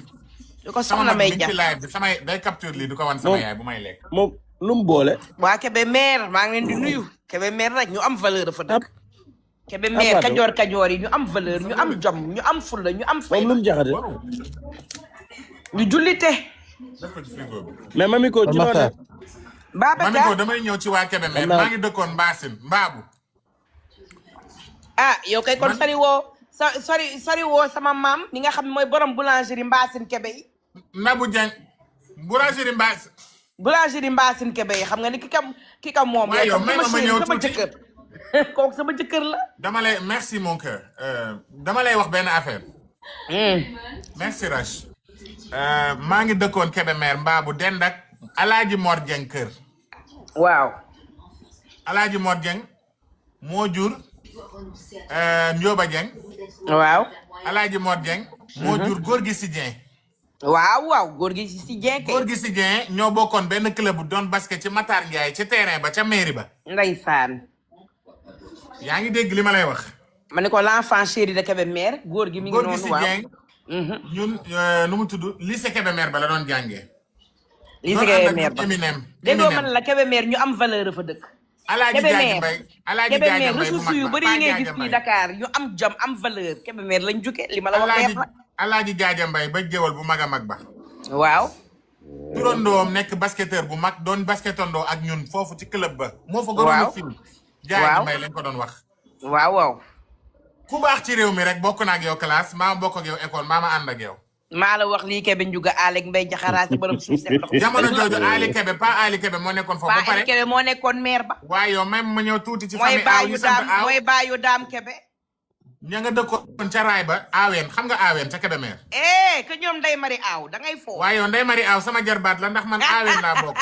bu ko sama soxla mag may bi ci jàpp. live bi samay day capture lii du ko wan sama Non. yaay bu may lekk moom lu mu boole Waa Kébémer maa ngi leen di nuyu Kébémer rek ñu am valeur dafa dëkk. Kébémer Abado. kajoor yi ñu am valeur ñu am jom ñu am fulla ñu am moom lu fayda. mu jaxate ñu jullite. def ko ci frigo bi. mais mami ko ci Makhtar. Mami ko Babacar damay ñëw ci waa Kébémer Am naa- maa ngi dëkkoon Mbaasin Mbaabu. ah yow kay kon Man- sori woo sama maam ni nga xam ne mooy borom boulangerie Mbaasin Kebe yi. Nabou Dieng boulangerie Mbaasin. boulangerie Mbaasin Kebe yi xam nga ni ki ka moom. waaye yow may ma sama ñëw sama tuuti. jëkkër. kooku sama jëkkër la. dama lay merci mon cœur dama lay wax benn affaire. merci Rach. maa ngi dëkkoon Kébémer Mbaabu dend ak Alaaji Mor Dieng kër. waaw. Alaaji Mor Dieng moo jur Ndioba Dieng. waaw. Alaaji Mor Dieng moo jur góor gi si Dieng. waaw góor gi si Dieng kay. góor gi si Dieng ñoo bokkoon benn club bu doon basket ci Matar Ndiaye ci terrain ba ca mairie ba. ndeysaan. yaa ngi dégg li ma lay wax. ma ne ko l'enfant chéri de Kébémer góor gi mi ngi góor gi si noonu waaw. Dieng ñun nu mu tudd lycée Kébémer ba la doon jàngee. lii si doon ànd ak Kébémer ba. Eminem. déggoo man la Kébémer ñu am valeur fa dëkk. Alaaji Jaaja Kébémer Mbay Alaaji Jaaja Kébémer Mbay bu ressources mag yu ba bëri yi ngay gis Jaaja fii Mbay. Dakar yu am jom am valeur Kébémer lañ jóge li ma la wax leer la. Alaaji Jaaja Mbay ba jëwal bu mag a mag ba. waaw. turandoom nekk basketteur bu mag doon basketandoo ak ñun foofu ci club ba. moo fa gënoon Waaw. a film. Jaaja Mbay lañ ko doon wax. waaw. ku baax ci réew mi rek bokk na ak yow classe maa bokk ak yow école maa ma ànd ak yow. maa la wax lii Kébé Ndiouga Alec Mbaye Jaxaraat sa borom suuf seen ndox. jamono jooju Ali Kebe pas Ali Kebe moo nekkoon foofu ba Paa pare. Kébé moo nekkoon maire ba. waaye yow même ma ñëw tuuti ci mooy famille aaw ñu sant aaw mooy baayu daam Kébé. ña nga dëkkoon ca raay ba aaween xam nga aaween ca Kébémer. que ñoom day mari aaw da ngay foo. waaye yow Ndeye Marie aaw sama jarbaat la ndax man aaween laa bokk.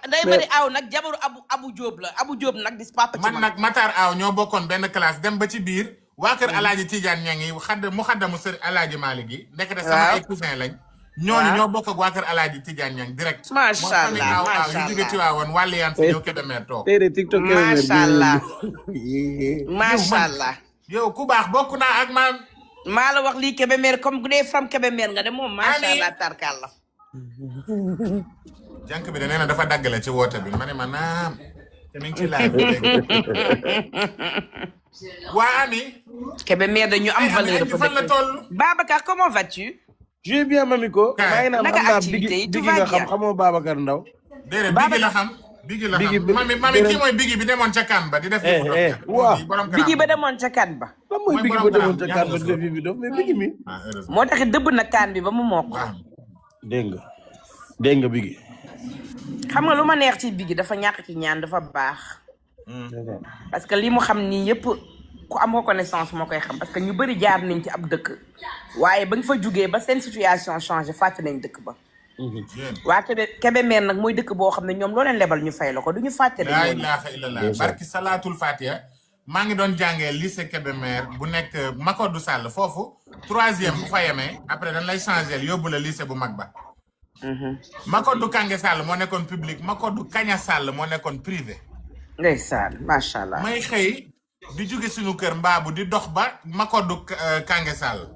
day mari aaw nag jabaru Abu Jóob la Abu Jóob nag di papa ci man nag Matar aaw ñoo bokkoon benn classe dem ba ci biir waa kër Alaaji Tidiane ña ngi mu xaddamu sër Alaaji Malick gi nekk de sama ay cousin lañ. ñooñu ñoo bokk ak waa kër Alaaji Tidiane ña ngi direct. macha allah aaw macha yu jóge ci allah waawoon wàllu yaan si ñëw Kébémer toog. téere TikTok Kébémer macha allah macha allah. yow ku baax bokk naa ak maam. maa la wax lii Kébémer comme bu dee fam Kébémer nga de moom macha Amiin. allah tarkal la. jànk bi de nee na dafa daggale ci woote bi ma ne ma naam te mi ngi ci live bi léegi. waa Ami. Kébémer dañu am valeur Ami fan la toll. Babacar comment vas-tu? je vais bien mamiko Kaay. maa ngi naan Naka xam naa activité yi, bigi tout bigi va nga xam bien? xamoo Babacar Ndaw déedéet Baba- bigi la xam. bigi la Bigi xam bi- mami mami kii mooy bigi bi demoon ca kan ba di def. waaw. Bigi ba demoon ca kan ba. lan mooy Mooy bigi borom ba demoon ca Grand, kàddu yàlla def bi dof mais bigi mi ah heureusement. moo taxit dëbb na kaan bi ba mu mokk. waaw. dégg nga bigi xam nga lu ma neex ci bigi dafa ñàkk ci ñaan dafa baax. parce que li mu xam nii yëpp ku am reconnaissance moo koy xam parce que ñu bëri jaar nañ ci ab dëkk. waaye ba nga fa jugee ba seen situation changé fàtte nañ dëkk ba. yéen. waa Kébémer nag mooy dëkk boo xam ne ñoom loo leen lebal ñu fay la ko du ñu fàtte laa dañoo ilaaha illallah barki salaatul fatiha maa ngi doon jàngee lycée Kébémer bu nekk Makodou Sall foofu troisième bu fa yemee après dañ lay changer yóbbu la lycée bu mag ba. Makodou Kange Sall moo nekkoon public Makodou Kaña Sall moo nekkoon privé. ndeysaan macha allah. may xëy di jóge suñu kër mbaabu di dox ba Makodou Kange Sall.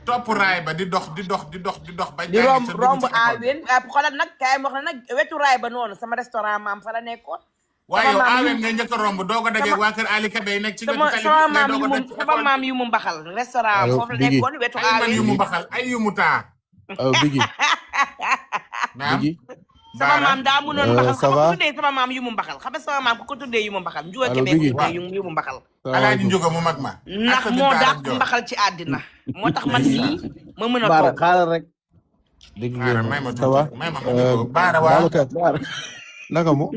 topp raay ba di dox ba. di jàngi romb ca dugg romb ci école bi. Awen xoolal nag kaay ma wax na nag wetu raay ba noonu sama restaurant maam fa la nekkoon. waaye yow sama maam Awen nga njëkk a romb doo ko dajeeg waa kër Ali Kebe yi nekk ci wetu sama tali sama bi mais maam doo yu ko mu daj ci sama école maam yu mu mbaxal restaurant Allo, foofu la Biggi. nekkoon wetu ay man yu mu Awen. mbaxal ay yu mu taa. bigi naam bigi sama maam daa mënoon mbaxal ça xam nga va? ku tuddee sama maam yu mu mbaxal xam nga sama maam ku ko tuddee yu mu mbaxal njuga Allo, kebe Biggi. ku tuddee yu mu mbaxal Alaaji Njuga mu mag ma. ndax ak moo Binta dàq Aram Joor. mbaxal ci àddina moo tax man lii ma mën a baara toog xaaral rek dégg Xaaral may ma ça va tuuti may ma ko baara waa. Babacar naka mu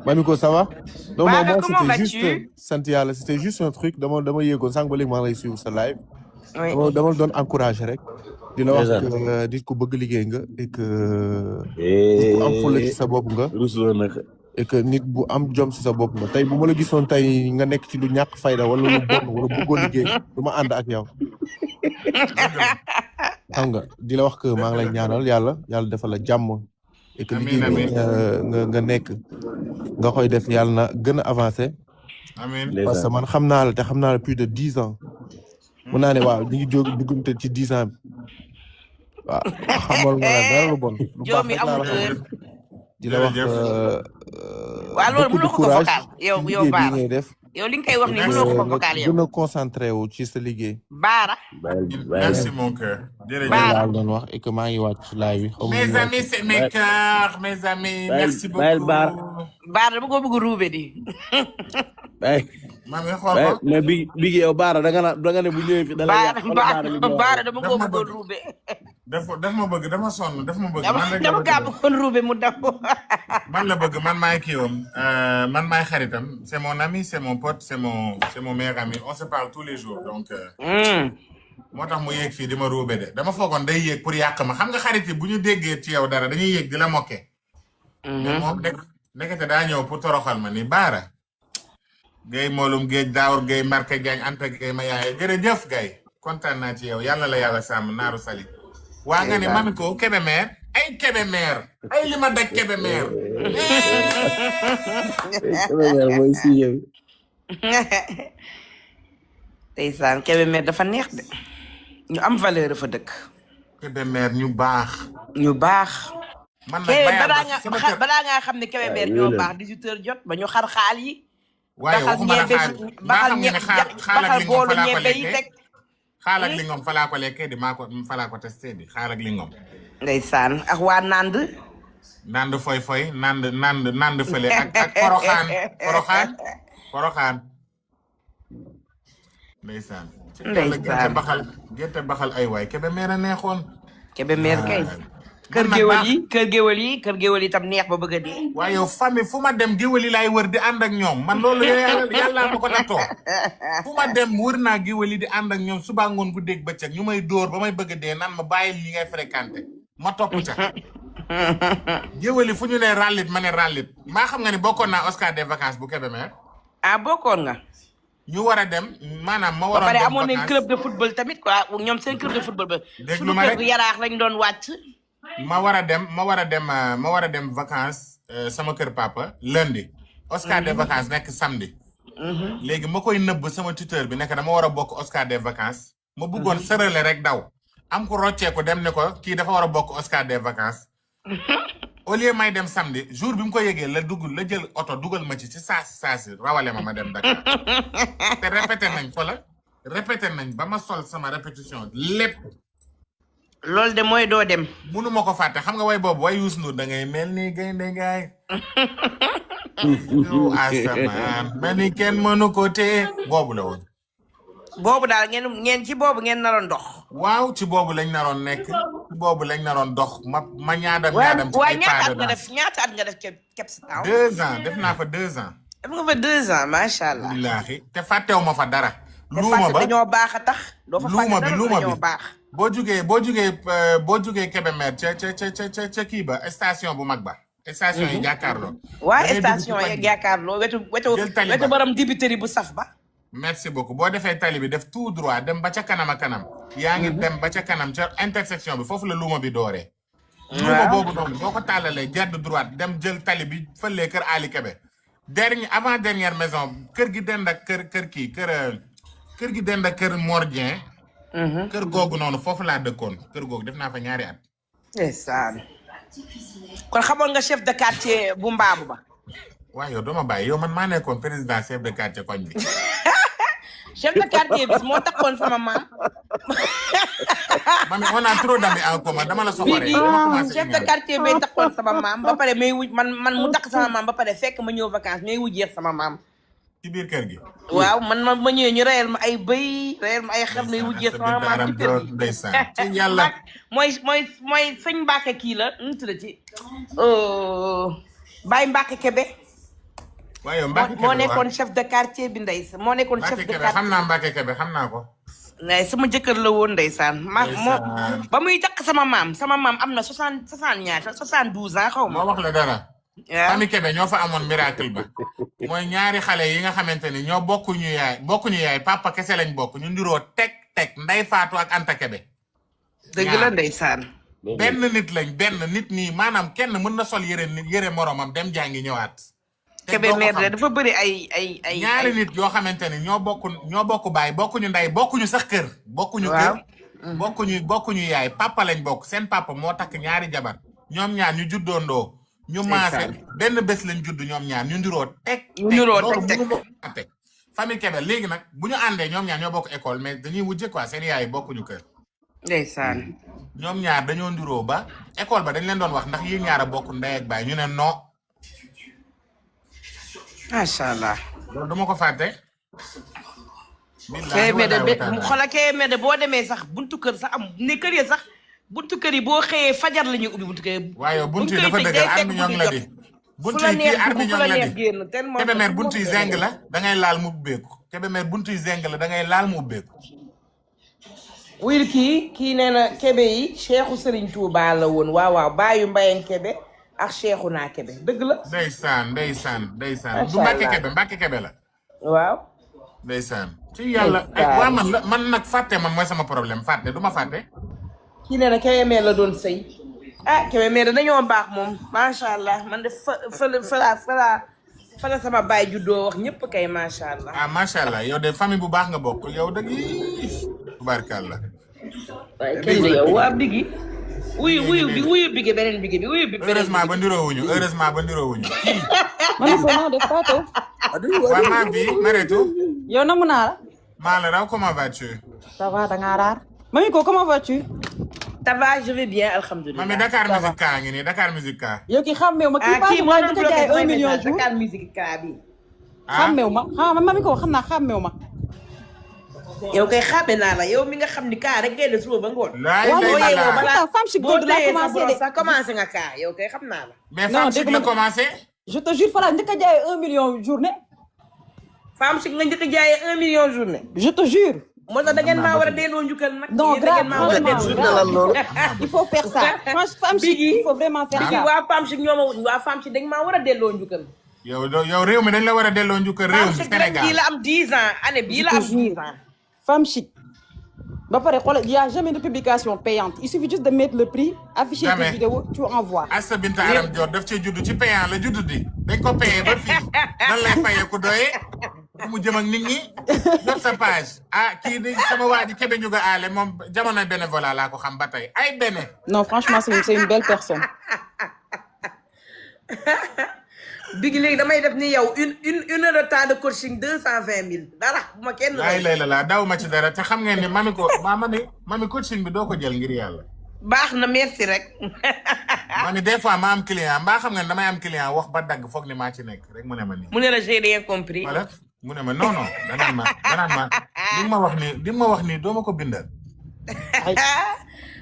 Mamiko ça va non Baba, moi comment c'était vas-tu? juste sant yàlla c'était juste un truc dama yéegoon sànq ba léegi maa ngi lay suivre sa live oui dama la doon encouragé rek di la wax Ndeysaan. que nit ku bëgg liggéey nga et que nit ku am fulla ci sa bopp nga rusloo nag et que nit bu am jom ci sa bopp nga tey bu ma la gisoon tey nga nekk ci lu ñàkk fayda wala lu bon wala bëggoo liggéey du ma ànd ak yow xam nga di la wax que maa ngi lay ñaanal yàlla defal la jàmm et que Amiin, liggéey bi nga nekk nga koy def yàlla na gën a avancé amiin. parce que man xam naa la te xam naa la plus de 10 ans mun naa ne waaw ñu ngi jóg duggante ci 10 ans bi waaw xamal nga la dara lu bon lu baax Joomi rek laa amul la xam heure di la wax Jërëjëf. waaw loolu beaucoup de mënoo ko ko courage focal yow ci yow liggéey bi Baara ngay def yow li nga koy wax nii mënoo ko ko vocal yow. gën a concentré wu ci sa liggéey. Baara. Merci mon cœur. jërëjëf. Baara. laa doon wax et que maa ngi wàcc ci live bi. Mes amis, c'est mes cœurs, mes amis. Merci beaucoup. Baara dama ko bëgg ruube di. Mami xool ko. mais Biggi yow Baara da nga ne bu ñëwee fi da lay yàq Baara dama ko bëggoon ruube. daf ma bëgg dama sonn daf ma bëgg. dama kaa bëggoon ruube mu daw. man la bëgg man maay kiiwam man maay xaritam c'est mon ami c'est mon pote c'est mon meilleur ami on se parle tous les jours donc. moo tax mu yéeg fii di ma ruube de dama foogoon day yéeg pour yàq ma xam nga xarit yi bu ñu déggee ci yow dara dañuy yéeg di la mokke. mais moom nekkate daa ñëw pour toroxal ma ni Baara. Gay Moloum Géej Daawur Gay Marke Diagne Anta Gay ma yaay jërëjëf Gay kontaan naa ci yow yàlla la yàlla sàmm naaru sali waa nga ne mami ko Kébémer ay Kébémer ay li ma daj Kébémer mooy si yow. ndeysaan Kébémer dafa neex de ñu am valeur fa dëkk. Kébémer ñu baax. ñu baax. man nag balaa ngaa xam ne Kébémer ñoo baax 18h jot ba ñu xar xaal yi. waaye waxuma la xaal maa xam ne xaal ak lingom fa laa ko lekkee xaal ak lingom fa laa ko lekkee di fa laa ko testé di xaal ak lingom. ndeysaan ak waa Nand. Nand foy Nand fële ak Poroxaan. ndeysaan. gerte baxal ay waay Kébémer a neexoon. Kébémer kay. kër géwël yi tam neex ba bëgg a dee. waaye yow famille fu ma dem géwël yi laay wër di ànd ak ñoom man loolu yàlla ma ko nattoo fu ma dem wër naa géwël yi di ànd ak ñoom suba ngoon bu dégg bëccëg ñu may dóor ba may bëgg a dee naan ma bàyyil ñi ngay fréquenté ma topp ca. géwël yi fu ñu ne ràllit ma ne ràllit maa xam nga ni bokkoon naa Oscar des vacances bu Kébémer. ah bokkoon nga. ñu war a dem maanaam ma waroon dem vacances ba pare amoon nañ club de football tamit quoi ñoom seen club de football ba. dégg lu ma rek suñu kër yaraax lañ doon wàcc. ma war a dem vacances sama kër papa lundi. Oscar des vacances nekk samedi. léegi ma koy nëbb sama tuteur bi nekk dama war a bokk Oscar des vacances. ma bëggoon sërale rek daw. am ko rocceeku dem ne ko kii dafa war a bokk Oscar des vacances. au lieu may dem samedi jour bi mu ko yëgee la jël oto dugal ma ci saasi rawale ma dem Dakar. te répété nañ ba ma sol sama répétition lépp. loolu de mooy doo dem. munu ma ko fàtte xam nga way boobu way Youssou Ndour da ngay mel ni gaynde gaay yow asamaan mel ni kenn mënu ko téye boobu la woon. boobu daal ngeen ci boobu ngeen naroon dox. waaw ci boobu lañ naroon nekk ci boobu lañ naroon dox ma ñaadam ci ay pas de danse. ñaata at nga def Kep Town. 2 ans def naa fa 2 ans. def nga fa 2 ans macha allah. wallaahi te fàttewu ma fa dara. luuma ba dañoo baax a tax. doo fa fàtte dara dañoo baax. boo jugee Kébémer ca kii ba station bu mag ba. station yi jàkkaarloo. waa station yi jàkkaarloo wetu borom dibiteri bu saf ba. merci beaucoup boo defee tali bi def tout droit dem ba ca kanam a kanam. yaa ngi dem ba ca kanam ca intersection bi foofu la luuma bi dooree. luuma boobu noonu boo ko tàllalee jàdd droite dem jël tali bi fëlee kër Ali Kébé. avant dernière maison kër gi dend ak kër gi dend ak kër Mordien. kër googu noonu foofu laa dëkkoon kër googu def naa fa 2 at. ndeysaan. kon xamoon nga chef de quartier bu Mbaabu ba. waaw yow dama bàyyi yow man maa nekkoon président chef de quartier koñ bi. chef de quartier bis moo taxoon sama maam. mami on a trop d'amis en commun dama la soxoree. chef de quartier bay taxoon sama maam ba pare may wuj man mu tax sama maam ba pare fekk ma ñëw vacances may wujjeex sama maam. ci biir kër gi. waaw man ma ñëwee ñu reyal ma ay bëy reyal ma ay xar may wujjeex sama maam ci kër gi. ndeysaan ci yàlla. mooy sëñ Mbacke kii la nu mu tudd ci. Baye Mbacke Kébé. waaye yow Mbacke Kébé moo nekkoon chef de quartier bi ndeysaan moo nekkoon chef de quartier. xam naa Mbacke Kébé xam naa ko. ngay sama jëkkër la woon ndeysaan. ba muy takk sama maam am na 72 ans xaw ma. moo wax la dara. famille Kébé ñoo fa amoon miracle ba. mooy ñaari xale yi nga xamante ni ñoo bokkuñu yaay papa kese lañ bokk ñu ndiroo teg Ndey Faatu ak Anta Kébé. dëgg la ndeysaan. benn nit nii maanaam kenn mën na sol yére moromam dem jàngi ñëwaat. Kébé meer de dafa bëri ay ñaari nit yoo xamante ni ñoo bokk baay bokkuñu ndey bokkuñu sax kër. bokkuñu kër. bokkuñu yaay papa lañ bokk seen papa moo takk ñaari jabar ñoom ñaar ñu juddoondoo. ñu maase benn bés lañ judd ñoom ñaar ñu ndiroo teg. loolu mënu ma teg famille Kébé léegi nag bu ñu àndee ñoom ñaar ñoo bokk école mais dañuy wujje quoi seen yaay bokkuñu kër. ndeysaan. ñoom ñaar dañoo ndiroo ba école ba dañ leen doon wax ndax yéen ñaar a bokk ndey ak baay ñu ne non. macha allah. loolu duma ko fàtte. Kébé de boo demee sax buntu kër sax am ne kër yi sax buntu kër yi boo xëyee fajar la ñuy ubbi buntu kër yi. waaye buntu yi dafa dëgg armi ñoo la di. buntu yi kii armi ñoo la di. Kébémer buntu yi zeng la da ngay laal mu ubbeeku. Kébémer buntu yi zeng la da ngay laal mu ubbeeku. wuyul kii nee na Kébé yi Cheikhu Serigne Touba la woon waaw baayu Mbayang Kébé ak Cheikhouna Kébé dëgg la. ndeysaan. du Mbàkke Kébé la. waaw. ndeysaan. ci yàlla waa man nag fàtte man mooy sama problème fàtte du ma fàtte. kii nee na Kébémer la doon sëy Kébémer dañoo baax moom macha allah man de fa la sama baay juddoo wax ñëpp kay macha allah. macha allah yow de famille bu baax nga bokk yow dëgg tubaarkàlla. waaye kenn de yow waa Biggi. wuyu Biggi beneen Biggi bi wuyu bi. heureusement ba ndiroowuñu kii. man ko naa def Fatou. waa maa bi Mareetu. yow namu naa la. maa la raw comment vas-tu? ça va da ngaa raar. Mami ko comment vas-tu? ça va je vais bien alhamdulilah. Mami Dakar Musique Ka ngi nii Dakar Musique Ka. yow kii xàmmeewu ma kii Fatou maa ngi jaay 1 million jour. Dakar Musique Ka bi. xàmmeewu ma Mami ko xam naa xàmmeewu ma. yow kay xàmme naa la yow mi nga xam ni kaa rek ngay def suba ba ngoon. femme chic de la commencé de sax commencé nga kaa yow kay xam naa la. mais femme chic la commencé. je te jure Fala njëkk a jaayee 1 million journée. femme chic nga njëkk a jaayee 1 million journée. je te jure. moo tax da ngeen maa war a delloo njukkal nag. non grave il faut faire ça. femme chic il faut vraiment faire ça. waa femme chic waa femme chic dañ maa war a delloo njukkal. yow réew mi dañ la war a delloo njukkal réew mi Sénégal. bii la am 10 ans année bii la am 10 ans. femme chic. ba pare xoolal il y a jamais de publication payante il suffit juste de mettre le prix afficher tes vidéos tu envoies. Assa Binta Aram Dior daf cee judd ci payant la judd di dañ ko payé ba fii nan lay fayee ku doyee mu jëm ak nit ñi jot sa page kii di sama waa ji Kébé Ndiouga Allé moom jamono bénévolat laa ko xam ba tey ay bene. non franchement c'est une belle personne. Biggi léegi damay def ni yow une heure de temps de coaching 220 000 dara bu ma kenn. la daw ma ci dara te xam ngeen ni mami coaching bi doo ko jël ngir yàlla. baax na merci rek. mami des fois ma am client mbaa xam ngeen damay am client wax ba dagg foog ni maa ci nekk rek mu ne ma nii. mu ne la j'ai rien compris. voilà mu ne ma non danaan ma di ma wax nii doo ma ko bindal.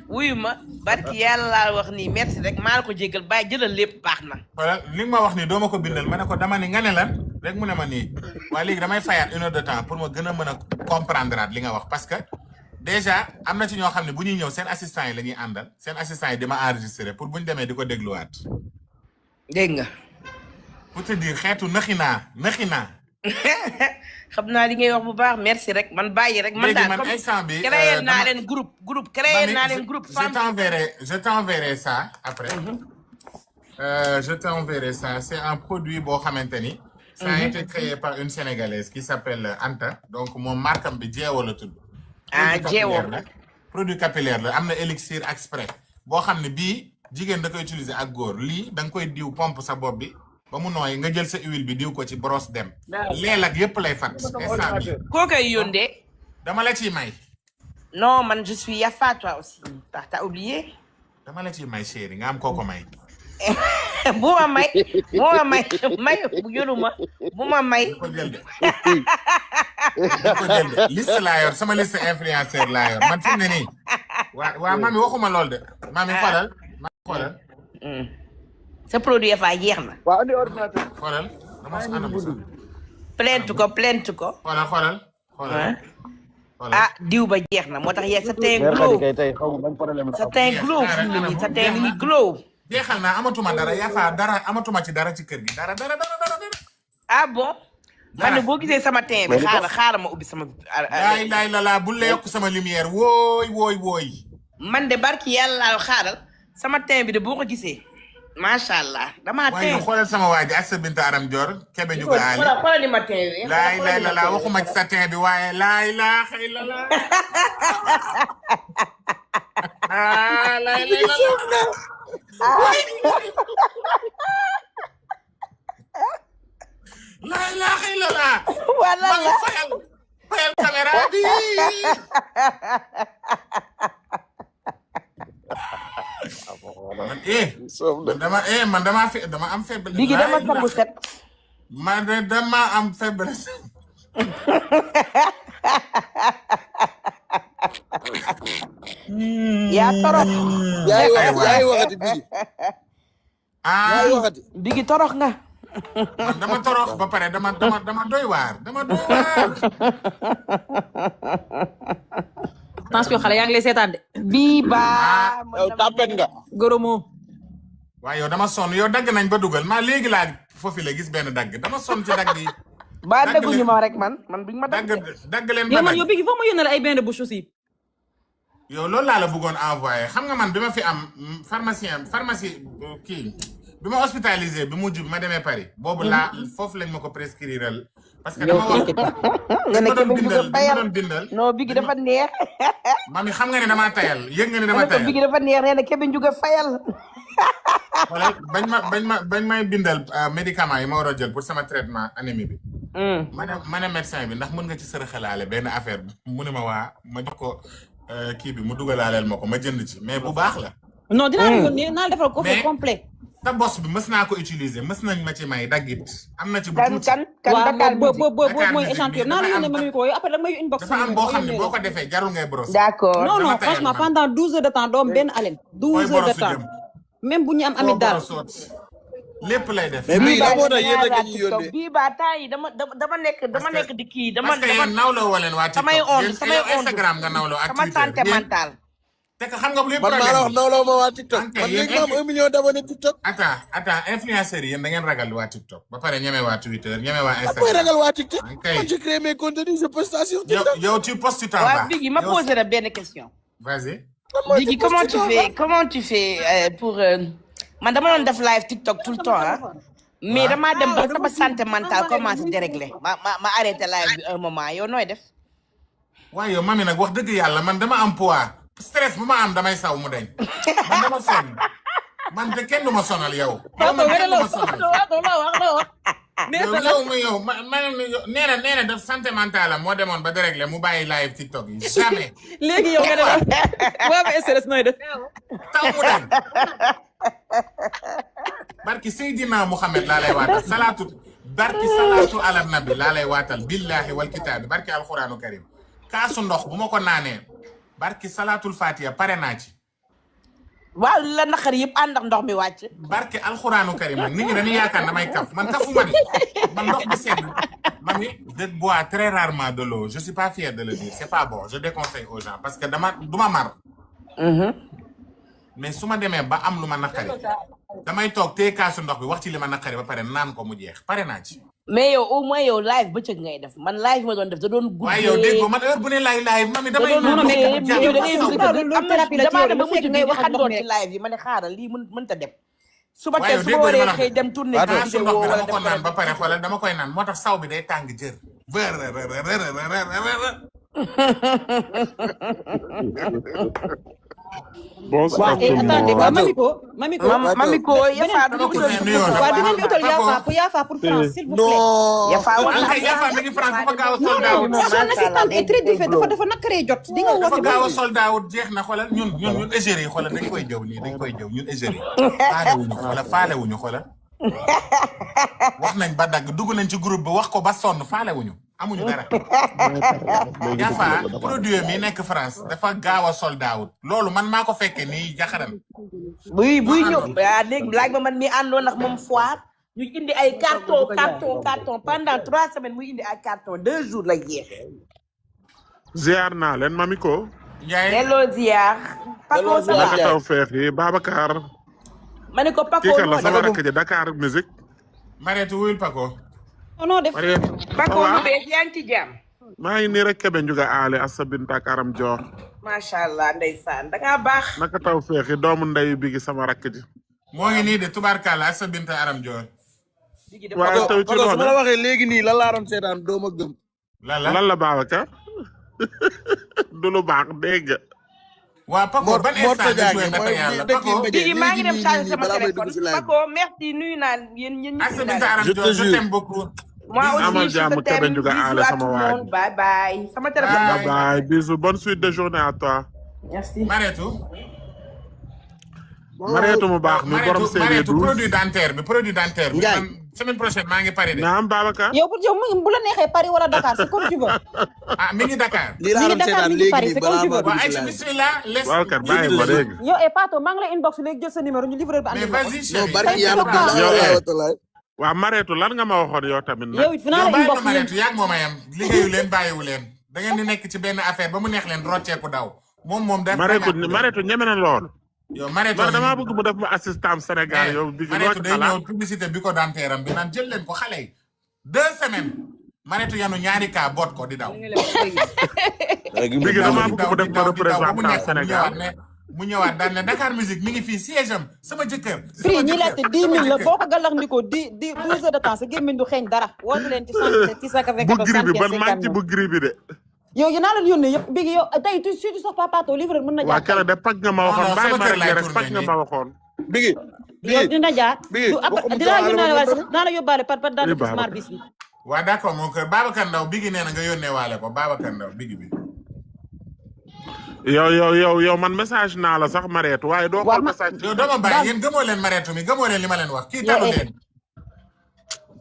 wuyu ma barki yàlla laa wax nii merci rek maa la ko jégal bàyyi jëlal lépp baax na. voilà li ma wax nii doo ma ko bindal ma ne ko dama ni nga ne lan rek mu ne ma nii waaye léegi damay fayaat 1 heure de temps pour ma gën a mën a comprendre li nga wax parce que déjà am na ci ñoo xam ne bu ñuy ñëw seen assistant yi la ñuy àndal seen assistant yi di ma enregistré pour bu ñu demee di ko dégluwaat. dégg nga. pour te dire xeetu naxi naa. xam naa li ngay wax bu baax merci rek man bàyyi rek. man daal comme instant bi créé naa leen groupe créé naa leen groupe. je t'enverrai ça après. Je t'enverrai ça c'est un produit boo xamante ni. ça a été créé par une sénégalaise qui s'appelle Anta donc moom markam bi Jeewo la tudd. Jeewo produit capillaire la am na élixir exprès boo xam ne bii jigéen da koy utiliser ak góor lii da nga koy diw pompe sa bopp bi. ba mu nooy nga jël sa huile bi diw ko ci brosse dem. leel ak yëpp lay fat. instant bi koo koy yóndee. dama la ciy may. non man je suis Yafa toi aussi. t'as oublié. dama la ciy may chérie nga am koo ko may. bu ma may yoruma bu ma may. ko jël de. liste laa yor sama liste influenceur laa yor man fi mu ne nii. waa mami waxuma lool de. mami xoolal. sa produit Yafa jeex na. waaw andi ordinateur. xoolal dama si anam sax. plainte ko. xoolal. diw ba jeex na moo tax sa teint glow. sa teint glow fu mu ne nii sa teint mi glow. jeexal naa amatuma dara Yafa dara amatuma ci dara ci kër gi dara. bon. man ne boo gisee sama teint bi xaaral ma ubbi sama. laay la bul la yokk sama lumière wooy. man de barki yàlla xaaral sama teint bi de boo ko gisee. macha allah damaa tey waaye xoolal sama waa ji Assa Binta Aram Dior Kébé Ndiouga Allé xoolal ni ma tey laay la waxuma ci sa teen bi waaye laay la xëy la laay xëy la wala Mami la fayal caméra bi. Man dama am faiblesse. Bigi dama sangu set. Dama am faiblesse. yaa torox. yaay waxati Bigi. yaay waxati. Bigi torox nga. Man dama torox ba pare dama doy waar. attention xale yaa ngi lay seetaan de. bii baa. yow tapet nga. goromo. waaye yow dama sonn yow dagg nañ ba dugal maa léegi laa foofu la gis benn dagg dama sonn ci dagg yi. ba dagguñu ma rek man biñ ma dagg. dagg leen yow ba man dagg. yow Bigi foo ma yónnee la ay bain de bouche aussi. yow loolu laa la bëggoon envoyé xam nga man bi ma fi am pharmacie kii bi ma hospitalisé bi mujj bi ma demee Paris. boobu laa foofu lañ ma ko prescrire parce que dama wax. nga ne Kébé Ndiouga fayal doon bindal. non Bigi dafa neex. mami xam nga ne damaa tayal yëg nga ne dama nga ne ko tayal. Bigi dafa neex nee na Kébé Ndiouga fayal. wala bañ may bindal médicament yi ma war a jël pour sama traitement anémie bi. ma ne médecin bi ndax mën nga ci sërëxalaale benn affaire bi mu ne ma waa ma jox ko kii bi mu dugalaaleel ma ko ma jënd ci mais bu baax la. non dinaa la yónnee naa defal ko mais complet. ta bos bi mës naa ko utiliser mës nañ ma ci may daggit am na ci bu kan tuuti. kan kan Dakar boobu Dakar mooy Musique échantillon bi naa la dafa yónnee am- ma nuyu ko après da may inbox. dafa am boo xam ne boo ko defee jarul ngay brosse. d'accord. non non dama tayal franchement man. pendant 12 heures de temps doo am benn haleine. 12 Mooy heures de brosse temps jëm. même bu ñu am amit daal. lépp lay def. mais Bigi baa moo tax dama yéen rek laaj dañuy TikTok. yónnee. bii baa temps yi dama nekk di kii dama parce que yéen nawloo woo leen waa TikTok. samay onde Yéen samay onde Instagram nga nawloo ak sama Twitter. santé Yéen- mentale. te que xam nga bu luy man maa la wax problème nawloo ma waa TikTok. Ok, man yéen léegi ma am 1 million d'abonnés TikTok. attends influenceurs yi yéen da ngeen ragal waa TikTok ba pare ñeme waa Twitter ñeme waa koy Instagram. ragal waa TikTok. Ok. man je crée mes contenus je poste ça sur yow TikTok. yow tu postes tu t'en waaw vas. Bigi ma Yow- posé la benn question. Vas-y. Bigi comment tu fais pour man dama doon def live TikTok tout le temps ah. mais damaa dem ba sama santé mentale commencé dérégler ma arrêté live bi un moment yow nooy def. waaye yow mami nag wax dëgg yàlla man dama am poids stress bu ma am damay saw mu deñ man dama sonn man de kenn du ma sonal yow. yow man kenn du ma sonal yow nee na def santé mentale am moo demoon ba dérégler mu bàyyi live TikTok yi jamais. léegi yow nga dem boo amee stress nooy def. taw mu deñ barki Seydina Mouhamed laa lay waatal salaatu ala nabi laa lay waatal billahi wal kitaabi barki alxuraanu karim kaasu ndox bu ma ko naanee barki salaatul fatiha pare naa ci. waaw li la naqar yëpp ànd ak ndox mi wàcc. barke alxuraanu karim nag nit ñi dañuy yaakaar damay kaf man kafuma de man ndox bu sedd mami je bois très rarement de l'eau je suis pas fier de le dire c'est pas bon je déconseille aux gens parce que duma mar mais su ma demee ba am lu ma naqari damay toog téye kaasu ndox bi wax ci li ma naqari ba pare naan ko mu jeex pare naa ci. mais yow au moins yow live bëccëg ngay def man live ma doon def da doon guddee. waaye yow déggoo man heure bu ne live mami damay. non mais yow da ngay damaa dem ba mujj ngay waxandoon ci live yi ma ne xaaral lii mënta dem. suba waaye tey yow su ma déggoo li ma waree la xëy dem tourner wax vidéo kaasu ndox bi wala dama ko dem naan ba pare xoolal dama koy naan moo tax saw bi day tàng jër. waaw et attendez ba Mamiko Yafa dama ko waaw di ngeen utal Yafa pour France s'il vous plaît. non. Yafa mi ngi France dafa gaaw a sold out. son assistante est très différente dafa nakkaree jot di nga dafa woote gaaw a sold out jeex na xoolal ñun égérie xoolal dañ koy jëw nii dañ koy jëw ñun égérie faalewuñu xoolal wax nañ ba dagg dugg nañ ci groupe bi wax ko ba sonn faalewuñu amuñu dara. Yafa produit mi nekk France dafa gaaw a sold out loolu man maa ko fekkee nii jaxaran. buy ñëw léegi laaj ma man mi àndoon ak moom foire ñu indi ay carton pendant 3 semaines muy indi ay carton 2 jours la jeex. ziar naa leen Mamiko. Ndiaye delloo ziar. Paco ça va naka taw feex yi Babacar. ma ne ko Paco kii kan la sama rakk ji Dakar Musique. Mariette wuyul Paco. non def Paco lu bees yaa ngi ci jàmm. maa ngi nii rek Kébé Ndiouga aale Assa Binta ak Aram Dior. macha allah ndeysaan da ngaa baax. naka taw feex yi doomu ndey bi gi sama rakk ji. moo ngi nii de tubaarkàlla Assa Binta Aram Dior. waaye taw ci su ma la loolu waxee léegi nii lan laa doon seetaan doo ma gëm. lan la Babacar. du lu baax dégg nga. waa Paco ban instant nga joué Ndata Yàlla Paco. Digi maa ngi dem charger sama téléphone Paco merci nuyu naa yéen ñëpp. Assa Binta Aram Dior je t'aime beaucoup. moi Bisous. amal aussi je jàmm te Kébé t'aime Ndiouga bisous aale à sama tout le waa monde ji. bye bye sama téléphone Bye bye bisous bonne suite de journée à toi. merci Mariétou. Mariétou mu baax mi borom CD Mariétou 12. produit dentaire bi produit dentaire bi. Ndiaye. man semaine prochaine maa ngi Paris de. naam Babacar. yow bu la neexee Paris wala Dakar c'est comme tu veux. ah mi ngi Dakar. lii laa doon Dakar, seetaan mi ngi léegi Paris, nii c'est balaa comme tu maa veux. waa dugg ay si ci live. bismillah les. Babacar bàyyi ma dégg. yow Pato maa ngi lay inbox léegi jël sa numéro ñu livreur bi andi mais la ko. vas-y non chérie. barki yàlla Yow, billahi wa taala. waa Mariétou lan nga ma waxoon yow tamit nag. yow it fi naa yow la bàyyi inbox ma Mariétou yaa ngi moom a yem liggéeyu leen bàyyiwu leen da ngeen di nekk ci benn affaire ba mu neex leen rocceeku daw moom def Mariétou ñeme na lool. yow Mariétou man damaa bëgg mu def ma assistant Sénégal yow bi loo Mariétou ci day xalaat. ñëw publicité bi ko danteeram bi naan jël leen ko xale yi 2 semaines Mariétou yanu ñaari cas boot ko di daw Biggi damaa bëgg mu def ma ba mu représentant neex Sénégal. mu ñëwaat daan ne Dakar Musique mi ngi fii siège am sama jëkkër prix ñi laajte 10 000 la boo ko gàllankoor 12 heures de temps sa gémmiñ du xeeñ dara woote leen ci 77 bu gris bi ban maa ngi ci bu gris bi de. yow yéen a leen yónnee yëpp bi yow tey tu surtout sax Papa Pato livreur mën na waa jaar. keroog de pàcc nga ma waxoon non, bàyyi sama ma kër laay rek tourné pàcc nga nii. ma waxoon. Biggi. yow dina jaar. Biggi du waxuma dinaa ko, yónnee alama wala ko. sax dinaa la yóbbaale par daal di Babacar. smart bis bi. waa d'accord mon cœur Babacar Ndaw bigi nee na nga yónnee waale ko Babacar Ndaw bigi bi yow man message naa la sax Mariétou waaye doo xool message. yow dama bàyyi yéen gëmoo leen Mariétou mi gëmoo leen li ma leen wax kii talu leen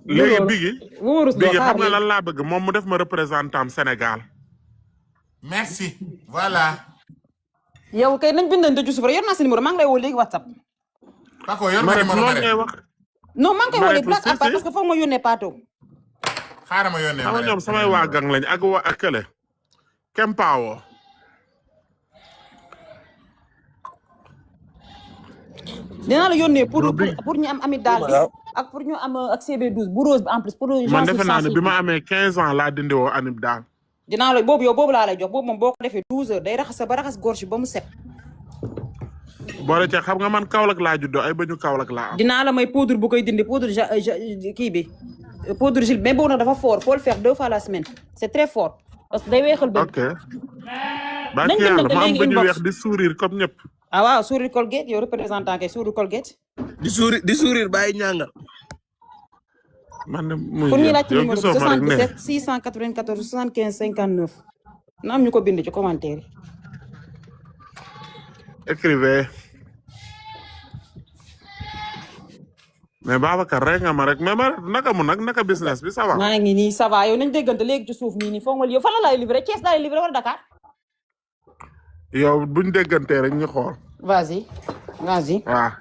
léegi Biggi. wóorus doo Biggi xaar xam nga léegi. lan laa bëgg moom mu def ma représentant Sénégal. merci voilà yow kay nañ bindante ci suuf rek yor naa sa numéro maa ngi lay woo léegi WhatsApp. Paco yor nga Mariétou numéro loolu ngay Mariétou wax. non maa ngi koy woo léegi Mariétou, blague à part si. parce que foog ma yónnee Pato. xaaral ma yónnee xam nga ñoom Mariétou. samay waa gang lañ ak waa ak kële. Kempaawo. dinaa la yónnee pour Non, bi- pour ñu am amit daal bi ak pour ñu am ak CB12 bu rose bi en plus pour man defe naa ne bi ma amee 15 ans laa dindi woo anib daal. dinaa la boobu laa lay jox boobu moom boo ko defee 12 heures day raxas ba raxas gorge ba mu set. boole ca xam nga man Kaolack laa juddoo ay bañu Kaolack laa am. dinaa la may poudre bu koy dindi poudre kii bi poudre gil mais boobu nag dafa fort faut le faire 2 fois la semaine c'est très fort parce que day weexal bëñ. ok. ba nañ ci yàlla bindante ma am léegi bëñu inbox. weex di sourire comme ñëpp. ah waaw sourire Colgate yow représentant kay sourire Colgate. di sourire bàyyi ñàngal. man de muy pour ñu laaj ci yow numéro gisoo ma rek ne 77 694 75 59 na am ñu ko bind ci commentaire yi. écrivez. mais Babacar rek nga ma rek mais ma naka mu nag naka business bi ça va. maa ngi nii ça va yow nañ déggante léegi ci suuf nii foog nga yow fan la laay livré Thiès laay livré wala Dakar. yow buñ déggantee rek ñu xool. vas-y vas-y waaw.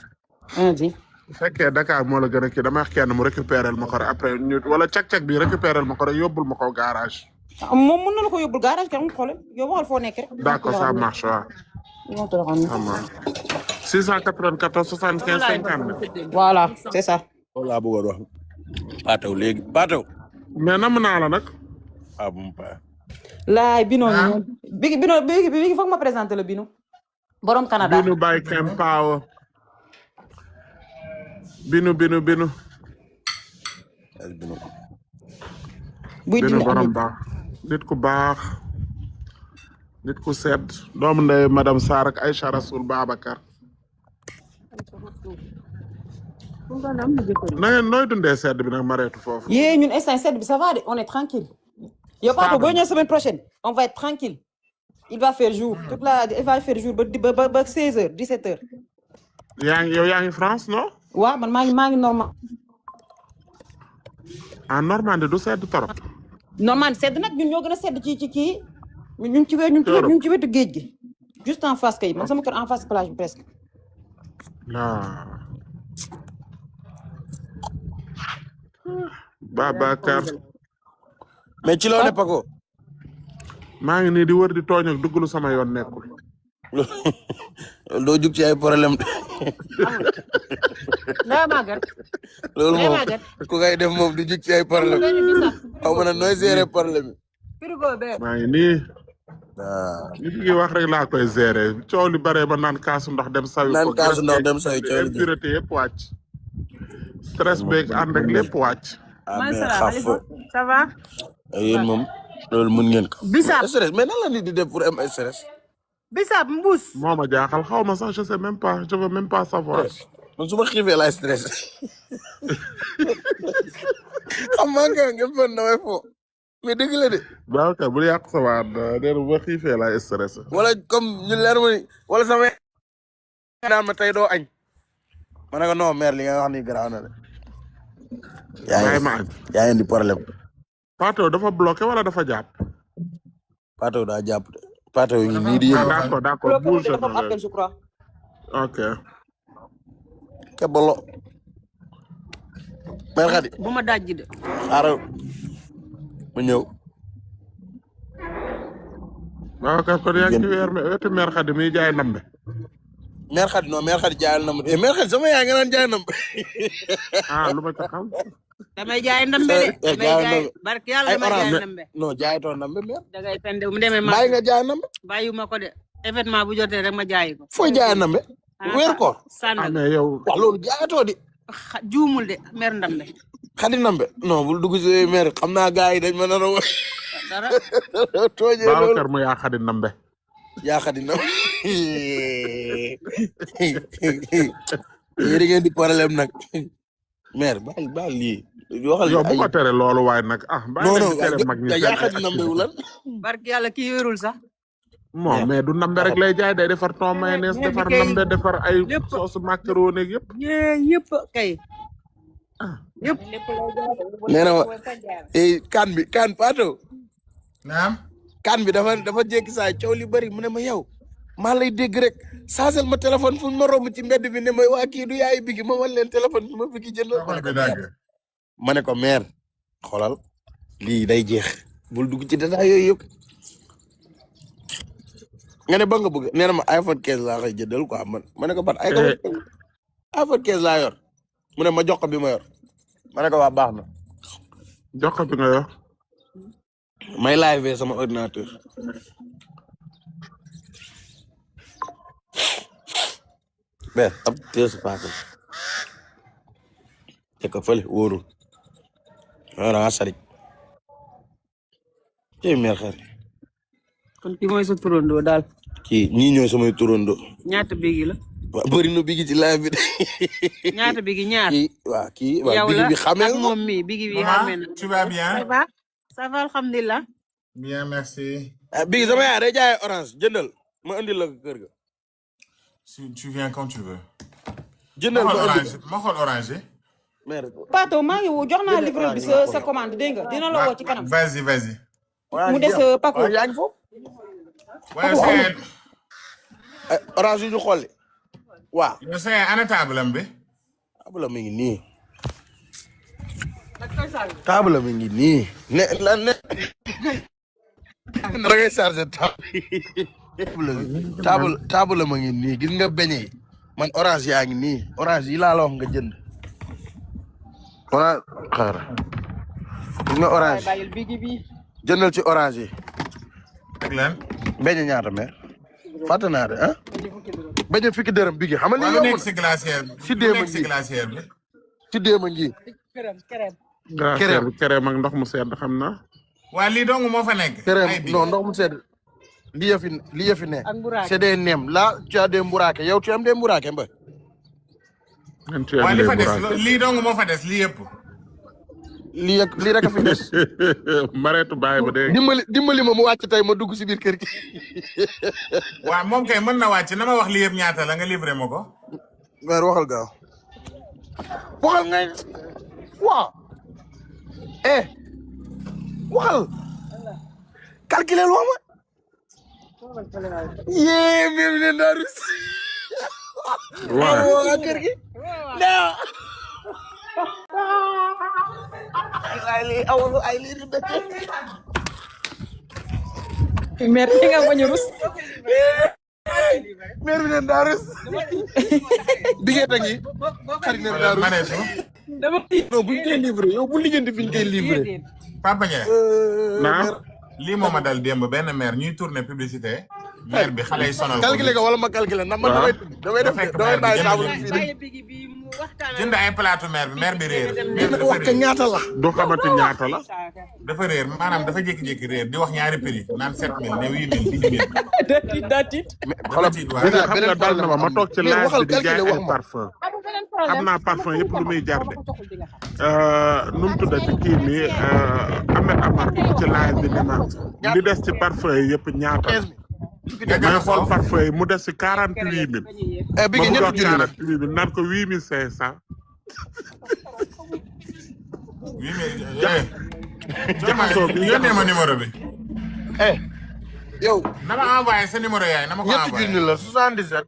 vas-y. bu fekkee Dakar moo la gën a kii dama wax kenn mu récupérer ma ko rek après ñu wala cag-cag bi récupérer ma ko rek yóbbul ma ko garage. moom mën na la ko yóbbul garage kenn mu xoole yow waxal foo nekk rek. d'accord ça marche waaw. ça marche 694 75 59. voilà c'est ça. loolu laa bëggoon wax. Pato léegi Pato. mais nam naa la nag. ah bon pa. laay bino bi foog ma présenter la bino. borom Canada binu bay Kempaawo. binu. buy binu dindi borom amit baax. nit ku baax. nit ku sedd. doomu ndey madame Sarr ak Aïcha Rasoul Babacar. na ngeen nooy dundee sedd bi nag Mariétou foofu. yee ñun instant sedd bi ça va de on est tranquille yow Pato boo ñëwee semaine prochaine on va être tranquille il va faire jour il va faire jour ba 16 heures 17 heures yow yaa ngi France non. waaw man maa ngi normal en Normandie du sedd torop. normal sedd nag ñun ñoo gën a sedd ci kii ñun ci wetu géej gi juste en face kay man sama kër en face plage bi presque waaw. Babacar. mais ci loo ne Paco. maa ngi nii di wër di tooñ ak dugg lu sama yoon nekkul. doo jug ci ay problème de. Ndeye Maguette loolu moom ku koy def moom du jug ci ay problème xaw ma ne nooy gérer problème yi. maa ngi nii. waaw. li ngi wax rek laa koy gérer coow li bare ba naan kaasu ndox dem sawi ko. naan kaasu ndox dem sawi coow li impureté yëpp wàcc. stress beeg ànd ak lépp wàcc. ah mais xaf ça va yéen moom loolu mun ngeen ko. bisaab stress mais nan la nit di def pour am stress. bisaab mbuus moo ma jaaxal xaw ma sax je sais même pas je veux même pas savoir. man su ma xiifee laay stress. xam nga ngeen mën damay fo mais dëgg la de. Babacar bu yàq sa waat nee na bu ma xiifee laay stressé. wala comme ñu leer ma ni wala sama naan ma tey doo añ. ma ne ko non mère li nga wax ni garaaw na de. yaa ngi di problème. Pato dafa bloqué wala dafa jàpp. Pato daa jàpp de. Pato yi nii di yëngu. d'accord bouge na appel je crois. ok. ke bolo. mère Khady. bu ma dajji de. xaaral ma ñëw. Babacar kon yaa ngi ci wetu mère Khady muy jaay ndambe. mère Khady non mère Khady jaayal na ma mère Khady sama yaay nga naan jaay ndambe. lu ma ca xam. damay jaay ndambe de. damay jaay barke yàlla damay jaay ndambe. non jaayatoo ndambe mère. dangay pende mu demee ma. bàyyi nga jaay ndambe. bàyyiwuma ko de événement bu jotee rek ma jaay ko. fooy jaay ndambe. weer koor. sànni mais yow. wax loolu jaayatoo di. juumul de mère ndambe. Khady ndambe non bul dugg si mère xam naa gars yi dañ ma nar a wax. dara. tooñee loolu Babacar mu yaa Khady ndambe. yaa Khady ndambe. yéen ngeen di problème nag. mère baal lii. waxal yow bu ko tere loolu waaye nag bàyyi leen di tere mag ñi yaa Khady ndambe wu lan. barke yàlla kii wérul sax. non mais du ndambe rek lay jaay day defar thon mayonnaise defar ndambe defar ay sauce macaroni ak yëpp. yëpp kay. yëpp. nee na ma kan bi kan Pato. naam. kan bi dafa jékki saa coow li bëri mu ne ma yow maa lay dégg rek saasal ma téléphone fu ma romb ci mbedd bi ne ma waa kii du yaay bigi ma wan leen téléphone bi ma bigi jëndal. ma ne ko mère xoolal lii day jeex bul dugg ci détail yooyu yëpp. nga ne ba nga bëgg nee na ma iPhone 15 laa koy jëndal quoi man ma ne ko ban iPhone 15 laa yor mu ne ma jox ko bi ma yor ma ne ko waa baax na. jox ko bi nga yor. may live sama ordinateur. ben ab teel sa paaka te ko fële wóorul wala sarik tey mère Khady. kon kii mooy sa turandoo daal. kii ñii ñooy samay turandoo. ñaata bigi la. waaw bëri na bigi ci live bi de. ñaata bigi ñaar. kii waaw bigi bi xamee ak moom mi bigi bi xamee na. tu vas bien. ça va ça va alhamdulilah. bien merci. bigi sama yaay day jaay orange jëndal ma indil la kër ga. tu viens quand tu veux. jëndal ma indil ma xool orange. mère Pato maa ngi woo jox naa livreur bi sa commande dégg nga dina la woo ci kanam. vas-y. mu des Paco. yaa ngi foofu. waaye c'est orange yu ñu xolli. waaw. c'est ana table am bi. table mi ngi nii. table mi ngi nii. ne la ne. da ngay chargé table ma ngi nii gis nga beñe yi man orange yaa ngi nii orange yi laa la wax nga jënd. orange xaaral gis nga orange jëndal ci orange yi. ak lan. beñe ñaata mère fàtte naa de ah. beñe fukki dërëm bi gi xam nga li yomb na si glacière bi. si déema si glacière bi. si déema ngi. glacière bi kereem ak ndox mu sedd xam na. waa lii dong moo fa nekk. kereem non ndox mu sedd li yëfi ne c'est des nems là tu as des mburaake yow tu am des mburaake mba. waaye li fa des lii dong moo fa des lii yëpp. lii rek a fi des. mareetu bàyyi ba dee. dimbali ma mu wàcc tey ma dugg si biir kër gi. waaw moom kay mën na wàcc na ma wax lii yëpp ñaata la nga livré ma ko. weer waxal gaaw. waxal ngay waaw. waxal. calculer loo ma. yee même ne naa rus. waaw waa kër gi. ay lii awlu ay lii di dëkk. mère li nga bañ a rus. mère bi ne naa rus. bi ngeen tangi. xarit ne naa rus. non buñ koy livré yow bu lijjanti fi ñu koy livré. Papa Ndiaye. naam. lii moo ma dal démb benn maire ñuy tourner publicité. maire bi xale yi sonal ko. calculé ko wala ma calculé ndax man damay bàyyi table fii jënd ay plateau maire bi réer. maire bi wax ka ñaata la. du xamante ñaata la. dafa réer maanaam dafa jékki-jékki réer di wax ñaari prix naan 7000 ne 8000 datit. xoolal xam nga dal na ma toog ci laaj bi di jaay ay parfum. xam naa parfum yëpp lu muy jar de nu mu tuddati kii nii Ahmed Amar dugg ci live bi ne ma li des ci parfum yi yëpp ñaata may xool parfum yi mu des ci 48 000 bi nga ñëpp junni nag 48 000 naan ko 8500 jaxasoo bi yónnee ma numéro bi. yow na ma envoyé sa numéro yaay na ma ko ñetti envoyé. junni la 77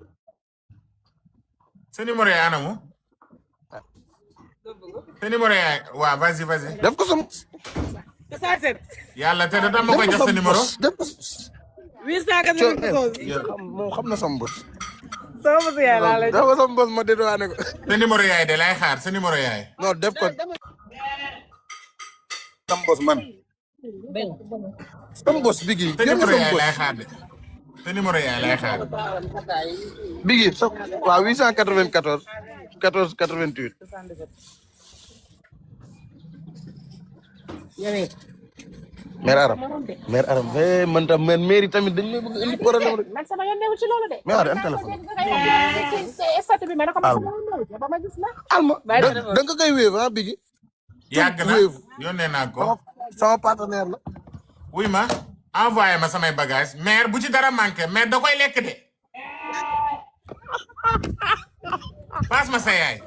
sa numéro yaay anamu. sa numéro yaay waaw vas-y. def ko sam yàlla te da ma koy jox sa numéro. def ko 894 moom xam na sama bos def ko sama bos ma dédouané ko sa numéro yaay de lay xaar sa numéro yaay. non def ko sama bos man sama bos Biggi sa numéro yaay lay xaar de. sa numéro yaay lay xaar. Biggi so waaw 894 14 88 mère Aram man tam mairie tamit dañ lay bëgg indi problème rek man sama yoon newu ci loolu de. mais am téléphone statut bi ma ne ko alma ba ma gis la. alma da nga koy wéev ah Biggi yàgg na yónnee naa ko. sama partenaire la wuy ma envoyé ma samay bagage maire bu ci dara manqué maire da koy lekk de. passe ma sa yaay.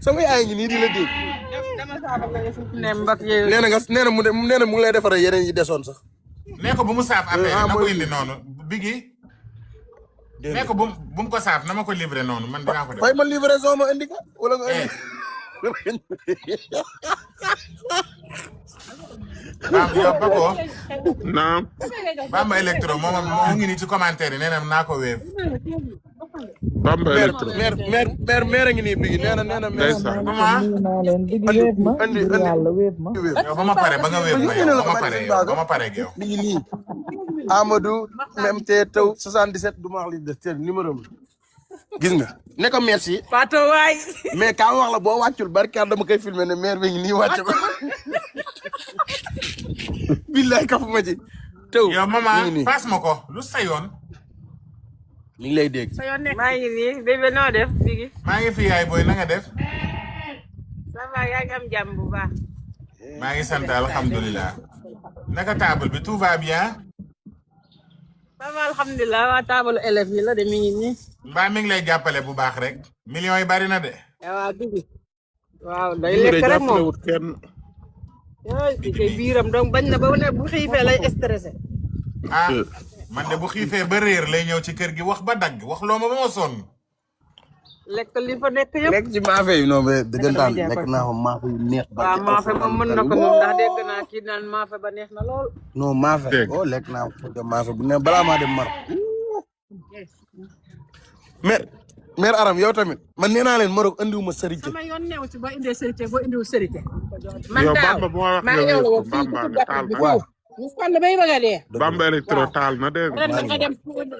sama yaay ngi nii di la dégg nee na mu ngi lay defaral yeneen yi desoon sax nee ko bu mu saaf affaire na ko indi noonu Biggi. nee ko bu mu ko saaf na ma ko livré noonu man dinaa ko def. fay ma livraison ma indi ko wala nga indi. Bam yow Bako. naam Bamba Electro moom ngi nii ci commentaire yi nee na naa ko wéef. Bamba Electro maire ngi nii Biggi nee na ndeysaan comment. andi yow ba ma pare ba nga wéef ma yow ba ma pare ak yow. mi ngi nii Amadou même te taw 77 du ma wax li des te numéro bi gis nga ne ko merci Fatou waay. mais ka wax la boo wàccul barkaar dama koy filmer ne maire bi ngi nii wàcc ko billaay kafu ma ci taw yow mi ngi maman nii passe ma ko lu sa yoon. mi ngi lay dégg maa ngi nii bébé noo def Biggi. maa ngi fi yaay booy na nga def. ça va yaa ngi am jàmm bu baax. maa ngi sant alhamdulilah. naka table bi tout va bien. ça va alhamdulilah waa taabalu élèves yi la de mi ngi nii. mbaa mi ngi lay jàppale bu baax rek. millions yi bari na de. waaw Biggi. waaw day lekk rek moom wut kenn Biggi biiram donc bañ na ba ne bu xiifee lay stressé. ah man de bu xiifee ba réer lay ñëw ci kër gi wax ba dagg wax loo ma ba ma sonn. lekk li fa nekk yëpp. lekk ci maafe yi non mais dëggantaan lekk naa ko maafe yu neex waaw maafe moom mën na ko moom ndax dégg naa kii naan maafe ba neex na lool. non maafe oh lekk naa ko maafe bu ne balaa maa dem mar mère Aram yow tamit man nee naa leen Maroc andiwuma sërite sama yoon newu ci boo indee sërite boo indiwul sërite. yow Bamba bu ma wax maa ngi yow ñëw yëpp Bamba ne taal na waaw ñu fànn bay bëgg a dee. Bamba Electro taal na dégg nga ren nga dem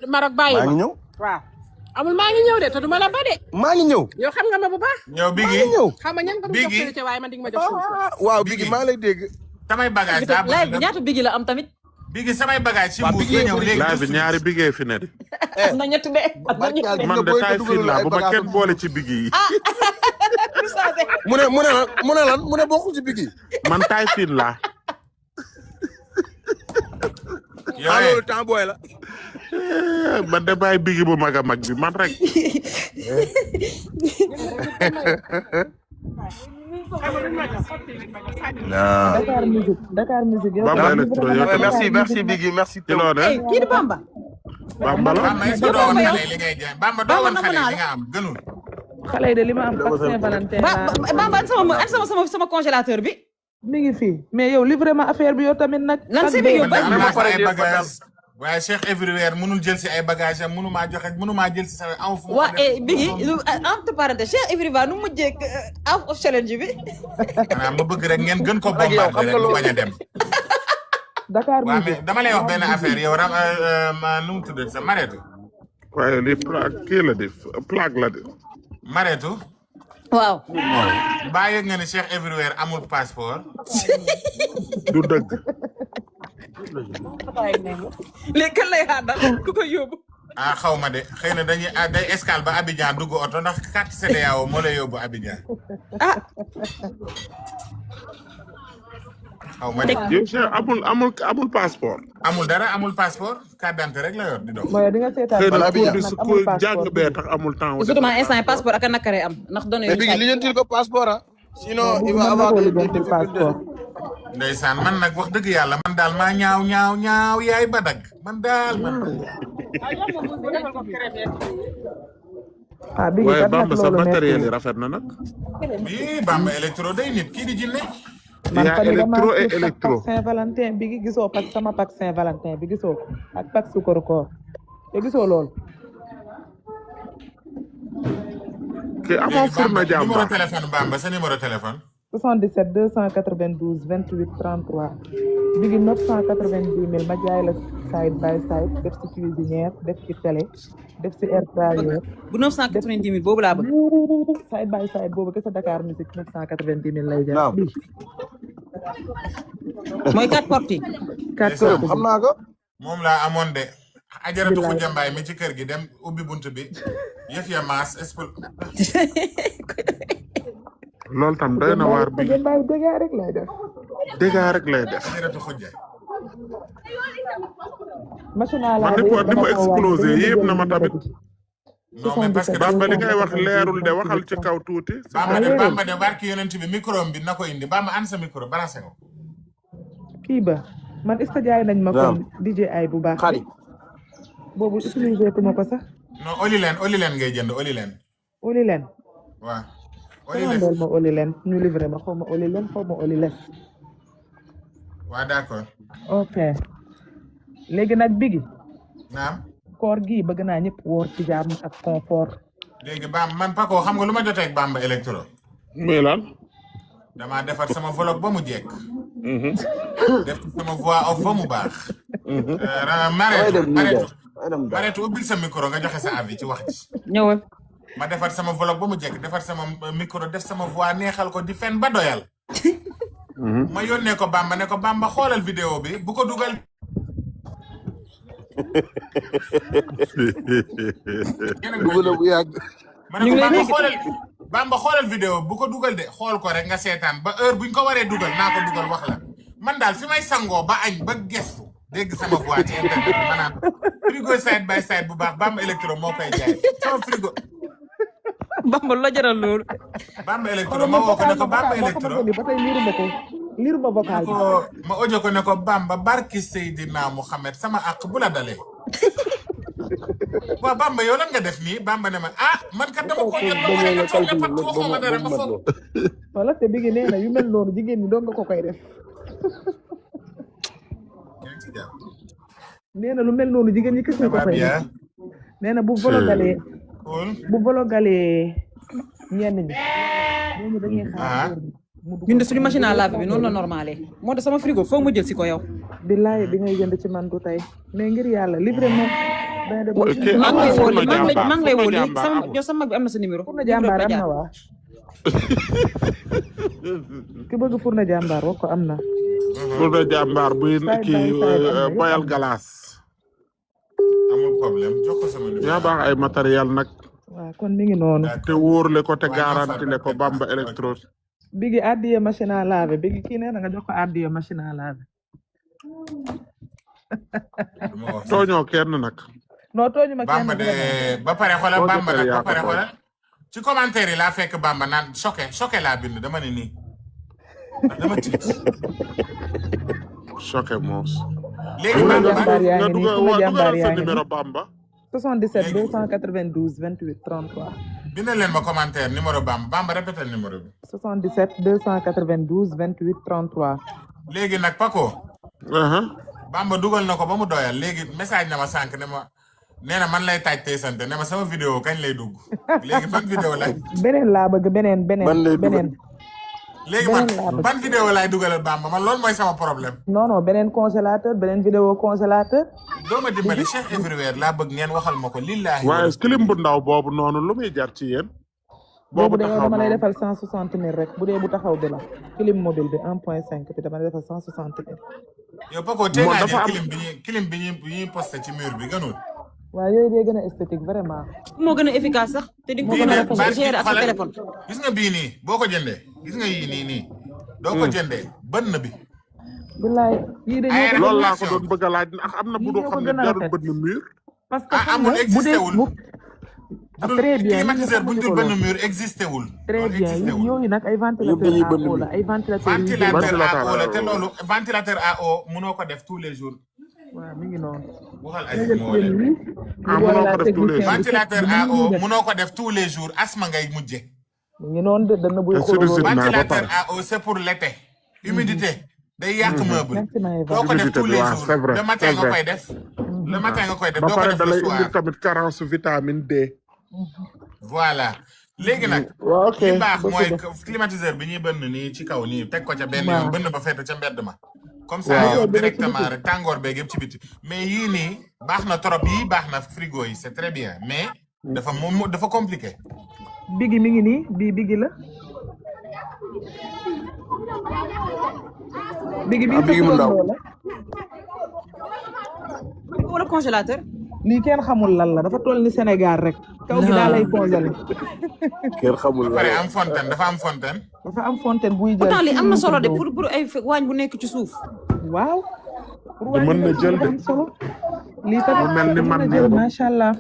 Maroc bàyyi maa ngi ma. ñëw waaw. amul maa ngi ñëw de te du ma la ba de. maa ngi ñëw yow xam nga ma bu baax. ñëw maa Biggi ngi ñëw xam nga ñan nga ma jox Biggi. sërite waaye man di nga ma jox sërite. waaw Biggi maa ngi lay dégg samay bagage daa live bi bëgg ñaata Biggi la am tamit Biggi samay bagage ci Waa, mbuus Biggi nga ñëw léegi. laaj bi ñaari biggee fi ne de am na ñett de am na ñett de man de taay fii laa bu ma kenn boole ci biggi yi mu ne bokkul ci Biggi man taay fii laa yow loolu temps booy la man de bàyyi biggi bu mag a mag bi man rek Dakar Musique yow Bamba Electro yow tamit merci Biggi merci ci loo de kii di Bamba Bamba la Bamba est-ce que doo woon xale li ngay jaay Bamba doo woon xale li nga am gënul. xale yi de li ma am ak Saint-Valentin Bamba sama congélateur bi mi ngi fii mais yow livré ma affaire bi yow tamit nag. lan si bi yow man de am naa fa ay pare bagages waaye Cheikh Everywhere mënul jël si ay bagages am mënumaa joxe mënumaa jël si sa aw fu waa Biggi entre parenthèses Cheikh Everywhere nu mu mujjee of challenge bi maanaam ma bëgg rek ngeen gën ko bombarder rek mu bañ a dem. Dakar waaw Musique mais dama lay wax benn affaire yow ram nu mu tudd sa Mareetu. waaye li plaque kii la def plaque la de Mareetu. waaw baa yëg nga ne Cheikh Everywhere amul passeport. du dëgg léegi kan lay xaar ku ko yóbbu. ah xaw ma de xëy na dañuy day escale ba Abidjan dugg oto ndax carte CEDEAO moo lay yóbbu Abidjan. xaw ma de. yow Cheikh amul passeport. amul dara amul passeport carte d'identité rek la yor di dox. mooy di nga seetaan xëy na Abidjan pour nag di amul ko jàng passeport bee tax amul temps. surtout instant passeport ak a nakare am ndax données mais yu Biggi sàcc. lijjantil ko passeport ah. sinon il va mën na avoir koo des lijjantil difficultés. passeport. ndeysaan man nag wax dëgg yàlla man daal maa ñaaw yaay badag man daal man. ah Biggi waaye kat nag Bamba sa loolu matériel yi nekkul. rafet na nag. bii Bamba électro day nit kii di jinne. man yaa fan yii électro damaa et suuf électro. pack Saint-Valentin bi gisoo pack sama pack Saint-Valentin bi gisoo ko ak pack sukkaru koor te gisoo loolu. kii amoo Furna numéro Jàmbaar. téléphone Bamba sa numéro téléphone. 77 292 28 33 Biggi 990 000 ma jaay la side by side def ci cuisinière def ci télé def ci air fryer. bu 990 000 boobu laa bëgg. side by side boobu kese Dakar Musique 990 000 lay jar. waaw mooy 4 portes yi. 4 këram xam naa ko. moom laa amoon de. ajaratu Khoudia Mbaye mi ci kër gi dem ubbi bunt bi yëf ya maas loolu tam doy na waar bi dégâts rek lay def. dégâts rek lay def. ajaratu Khoudia. machine à man laver ni mu explosé yépp na ma tamit. non mais parce que Bamba li ngay wax leerul de waxal ci kaw tuuti. Bamba de barki yonent bi micro bi na ko indi Bamba an sa micro branché ko. kii ba man est-ce que jaay nañ ma kon DJI bu baax. xarit. boobu utilisé ku ma ko sax. non oli leen ngay jënd oli leen. oli leen. waaw. oli oli leen leen ma oli leen ñu livré ma xaw ma oli leen xaw ma oli leen. waaw d'accord. ok léegi nag Biggi. naam. koor gi bëgg naa ñëpp woor ci jàmm ak confort. léegi Bamba man Paco xam nga lu ma jotee ak Bamba électro. muy lan. damaa defar sama vlog ba mu jekk. def sama voix off ba mu baax. Mareetu ubbil sa micro nga joxe sa avis ci wax ji. ñëwal. ma defar sama vlog ba mu jekk defar sama micro def sama voix neexal ko di fen ba doyal. ma yónnee ko Bamba ne ko Bamba xoolal vidéo bi bu ko dugal. dugg na bu yàgg. ma ne ko Bamba xoolal vidéo bu ko dugal de xool ko rek nga seetaan ba heure buñ ko waree dugal naa ko dugal wax la man daal fi may sangoo ba añ ba gestu dégg sama voix ci internet maanaam frigo side by side bu baax Bamba électro moo koy jaay sama frigo. Bamba la jaral loolu. Bamba électro ma woo ko ne ko Bamba électro ba tey liiruma vocal bi. ma audio ko ne ko Bamba barki Seydina Mouhamed sama àq bu la dalee. waaw Bamba yow lan nga def nii Bamba ne ma man kat dama ko jot ba pare nga toog ne pat waxoo ma dara ma foog. wala te Biggi nee na yu mel noonu jigéen ñi doon nga ko koy def. nee na lu mel noonu jigéen ñi kese ko koy def. nee na bu vologalee ñenn ñi. ñooñu dañuy xaar. ñun de suñu machine à laver bi noonu la normalé moo tax sama frigo foog mu jël si ko yow. billaay bi ngay jënd ci man du tey mais ngir yàlla livré moom. maa ngi lay woo léegi sama mag bi am na sa numéro. Furna jàmbaar am na waa. ki bëgg Furna jàmbaar wax ko am na. Furna jàmbaar buy kii boyal galaas. amul problème jox ko sama numéro. yaa baax ay matériel nag. waaw kon mi ngi noonu. te wóorle ko te garanti le ko Bamba électro. Biggi addiye machine à laver Biggi kii nee na nga jox ko addiye machine à laver. tooñoo kenn nag. non tooñu ma kenn Bamba de ba pare xoolal Bamba nag ba pare xoolal ci commentaire yi laa fekk Bamba naan choqué laa bind dama ne nii dama tiit. choqué moos. léegi Bamba nga dugal sa numéro Bamba. 77 292 28 33. bindal leen ma commentaire numéro Bamba répété numéro bi. 77 292 28 33. léegi nag Paco. Bamba dugal na ko ba mu doyal léegi message na ma sànq ne ma nee na man lay taaj tey sant ne ma sama vidéo kañ lay dugg léegi ban vidéo lay. beneen laa bëgg beneen. léegi man ban vidéo laay dugalal Bamba man loolu mooy sama problème. non beneen congélateur beneen vidéo congélateur. doo ma dimbali Cheikh Everywhere laa bëgg ngeen waxal ma ko lillahi. waaye clim bu ndaw boobu noonu lu muy jar ci yéen. boobu taxaw dama lay defal 160 000 rek bu dee bu taxaw bi la clim mobile bi 1.5 bi dama lay defal 160 000. yow Paco tey ngaa jël clim bi ñuy posté ci mur bi gënul. waaw yooyu day gën a esthétique vraiment. moo gën a efficace sax te di nga ko bii mën de a barki gérer ak sa xoolal téléphone. gis nga bii nii boo ko jëndee gis nga yii nii doo ko jëndee bënn bi billaay yii de ñoo ko loolu laa ko aération doon bëgg a laaj ndax am na bu yii doo ñoo xam ko ne gën a jarul rafet bënn mur. parce que ah xam amul nga bu existé dee wul bu budul très bien climatiseur bu ñu dul ko bënn lool mur existé wul très loolu bien existé wul yooyu nag ay Yëpp dañuy ventilateur à bënn eau mi. la ay ventilateur yu jël ventilateur à Ventilateur eau la à te eau. loolu ventilateur à eau mënoo ko def tous les jours waaw mi ngi noonu waxal nga Aziz jël moo seen leen yi Ah, ñu boole mënoo la ko def tous les technicien jours. bi teg ventilateur bi à ni eau ñuy def mënoo ko def tous les jours asma ngay mujje mi ngi noonu de dana buy te xóolóol solution naa ba ventilateur pare. à eau c'est pour l'été humidité day yàq meuble merci ma Eva doo ko def Humidité tous bi les waaw jours c'est vrai le matin c'est nga vrai. koy def le matin nga koy def ba doo ko pare def da le lay soir indi tamit carence vitamine D. voilà léegi nag waaw ok li baax bëgg mooy def climatiseur bi ñuy bënn nii ci kaw nii teg ko ca benn waaw yoon bënn ba fete ca mbedd ma comme ça waaw yow bi la ci directement biti rek tàngoor beeg yëpp ci biti mais yii nii baax na trop yii baax na frigo yi c'est très bien mais dafa compliqué bigi mi ngi nii bii bigi la bigi bii Ah, bigi bu ndaw. la wala congélateur. lii kenn xamul lan la dafa toll ni Sénégal rek kaw gi daa lay congelé Kenn xamul ba pare am fontaine dafa am fontaine dafa am fontaine buy jël pourtant lii am na solo de pour pour ay waañ bu nekk ci suuf. waaw pour Du mën na jël de. am solo lii tamit Mu mel ni mën man na nii jël moom. macha allah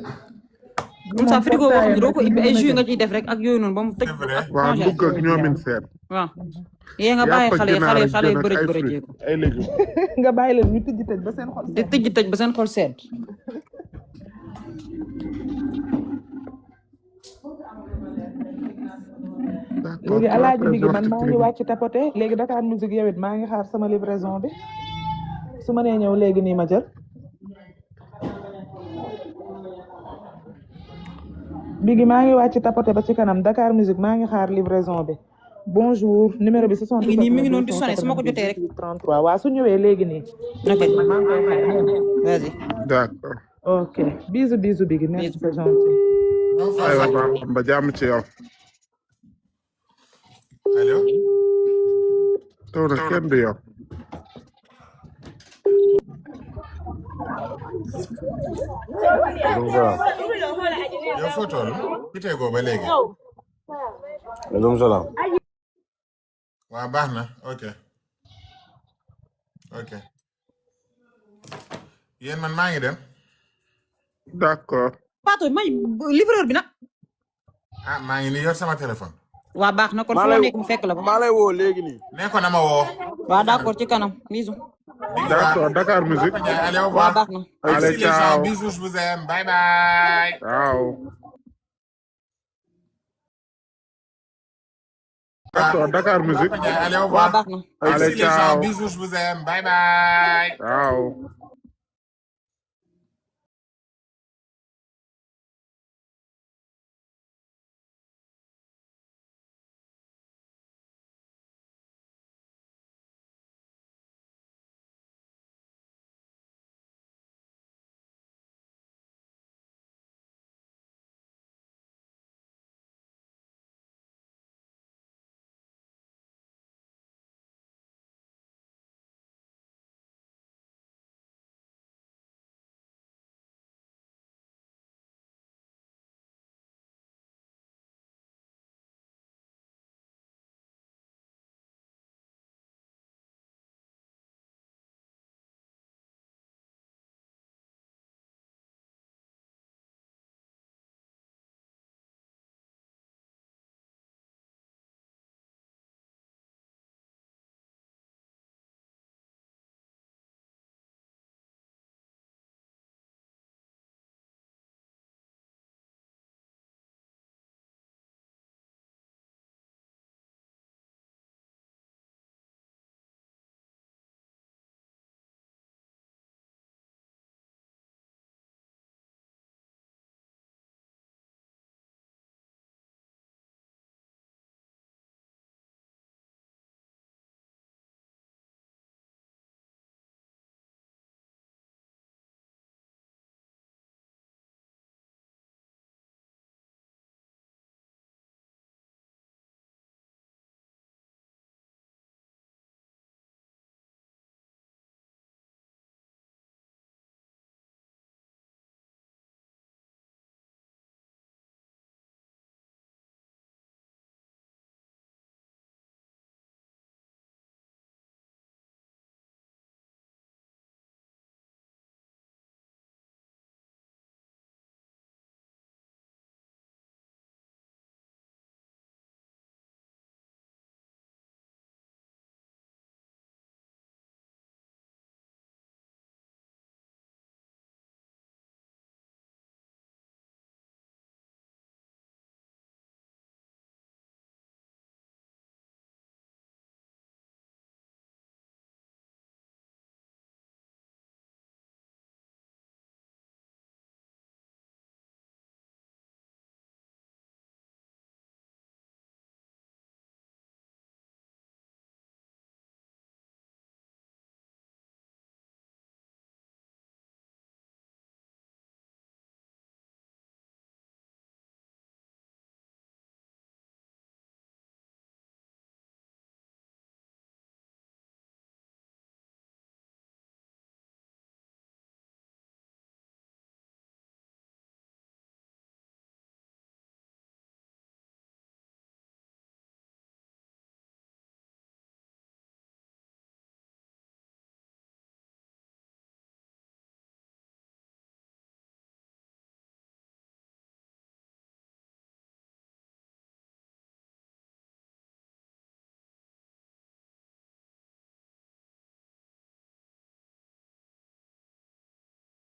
comme ça frigo boo xam ne doo ko ibbi ay jus nga ciy def rek ak yooyu noonu ba mu tëj. c'est vrai waaw ndugg ak ñoomin seen. waaw yee nga bàyyi xale yi xale yi xale yi bërëj ay bërëjee ko. fruits ay légumes. nga bàyyi leen ñu tijji tëj ba seen xol di tëj tëj ba seen xol sedd. léegi alaaji bi man maa ngi wàcc tapoté léegi Dakar Musique yow it maa ngi xaar sama livraison bi su ma nee ñëw léegi nii ma jël bigi maa ngi wàcc tapoté ba ci kanam Dakar Musique maa ngi xaar livraison bi bonjour numéro bi 77 mi ngi nii mi ngi noonu di sonné su ma ko jotee rek. 33 waaw su ñëwee léegi nii ok vas-y. D'accord. ok bisou bisou bigi merci c'est gentil aywa baax ba jàmm ci yow. allo taw na kenn du yow. yow foo toll fi tegoo ba léegi Waaleykum salaam. waaw baax na ok ok yéen man maa ngi dem D'accord. Fatou may livreur bi nag. ah maa ngi ni yor sama téléphone waa baax na kon fu la nekk mu fekk la ba. maa lay woo léegi nii. nee ko na ma woo waa d'accord ci kanam bisous. D'accord Dakar Musique. allez au waa revoir baax na. Allez, merci les gens ciao. bisous je vous aime bye bye Ciao. D'accord Dakar Musique. allez au waa revoir baax na. merci Allez, les gens ciao. bisous je vous aime bye bye Ciao.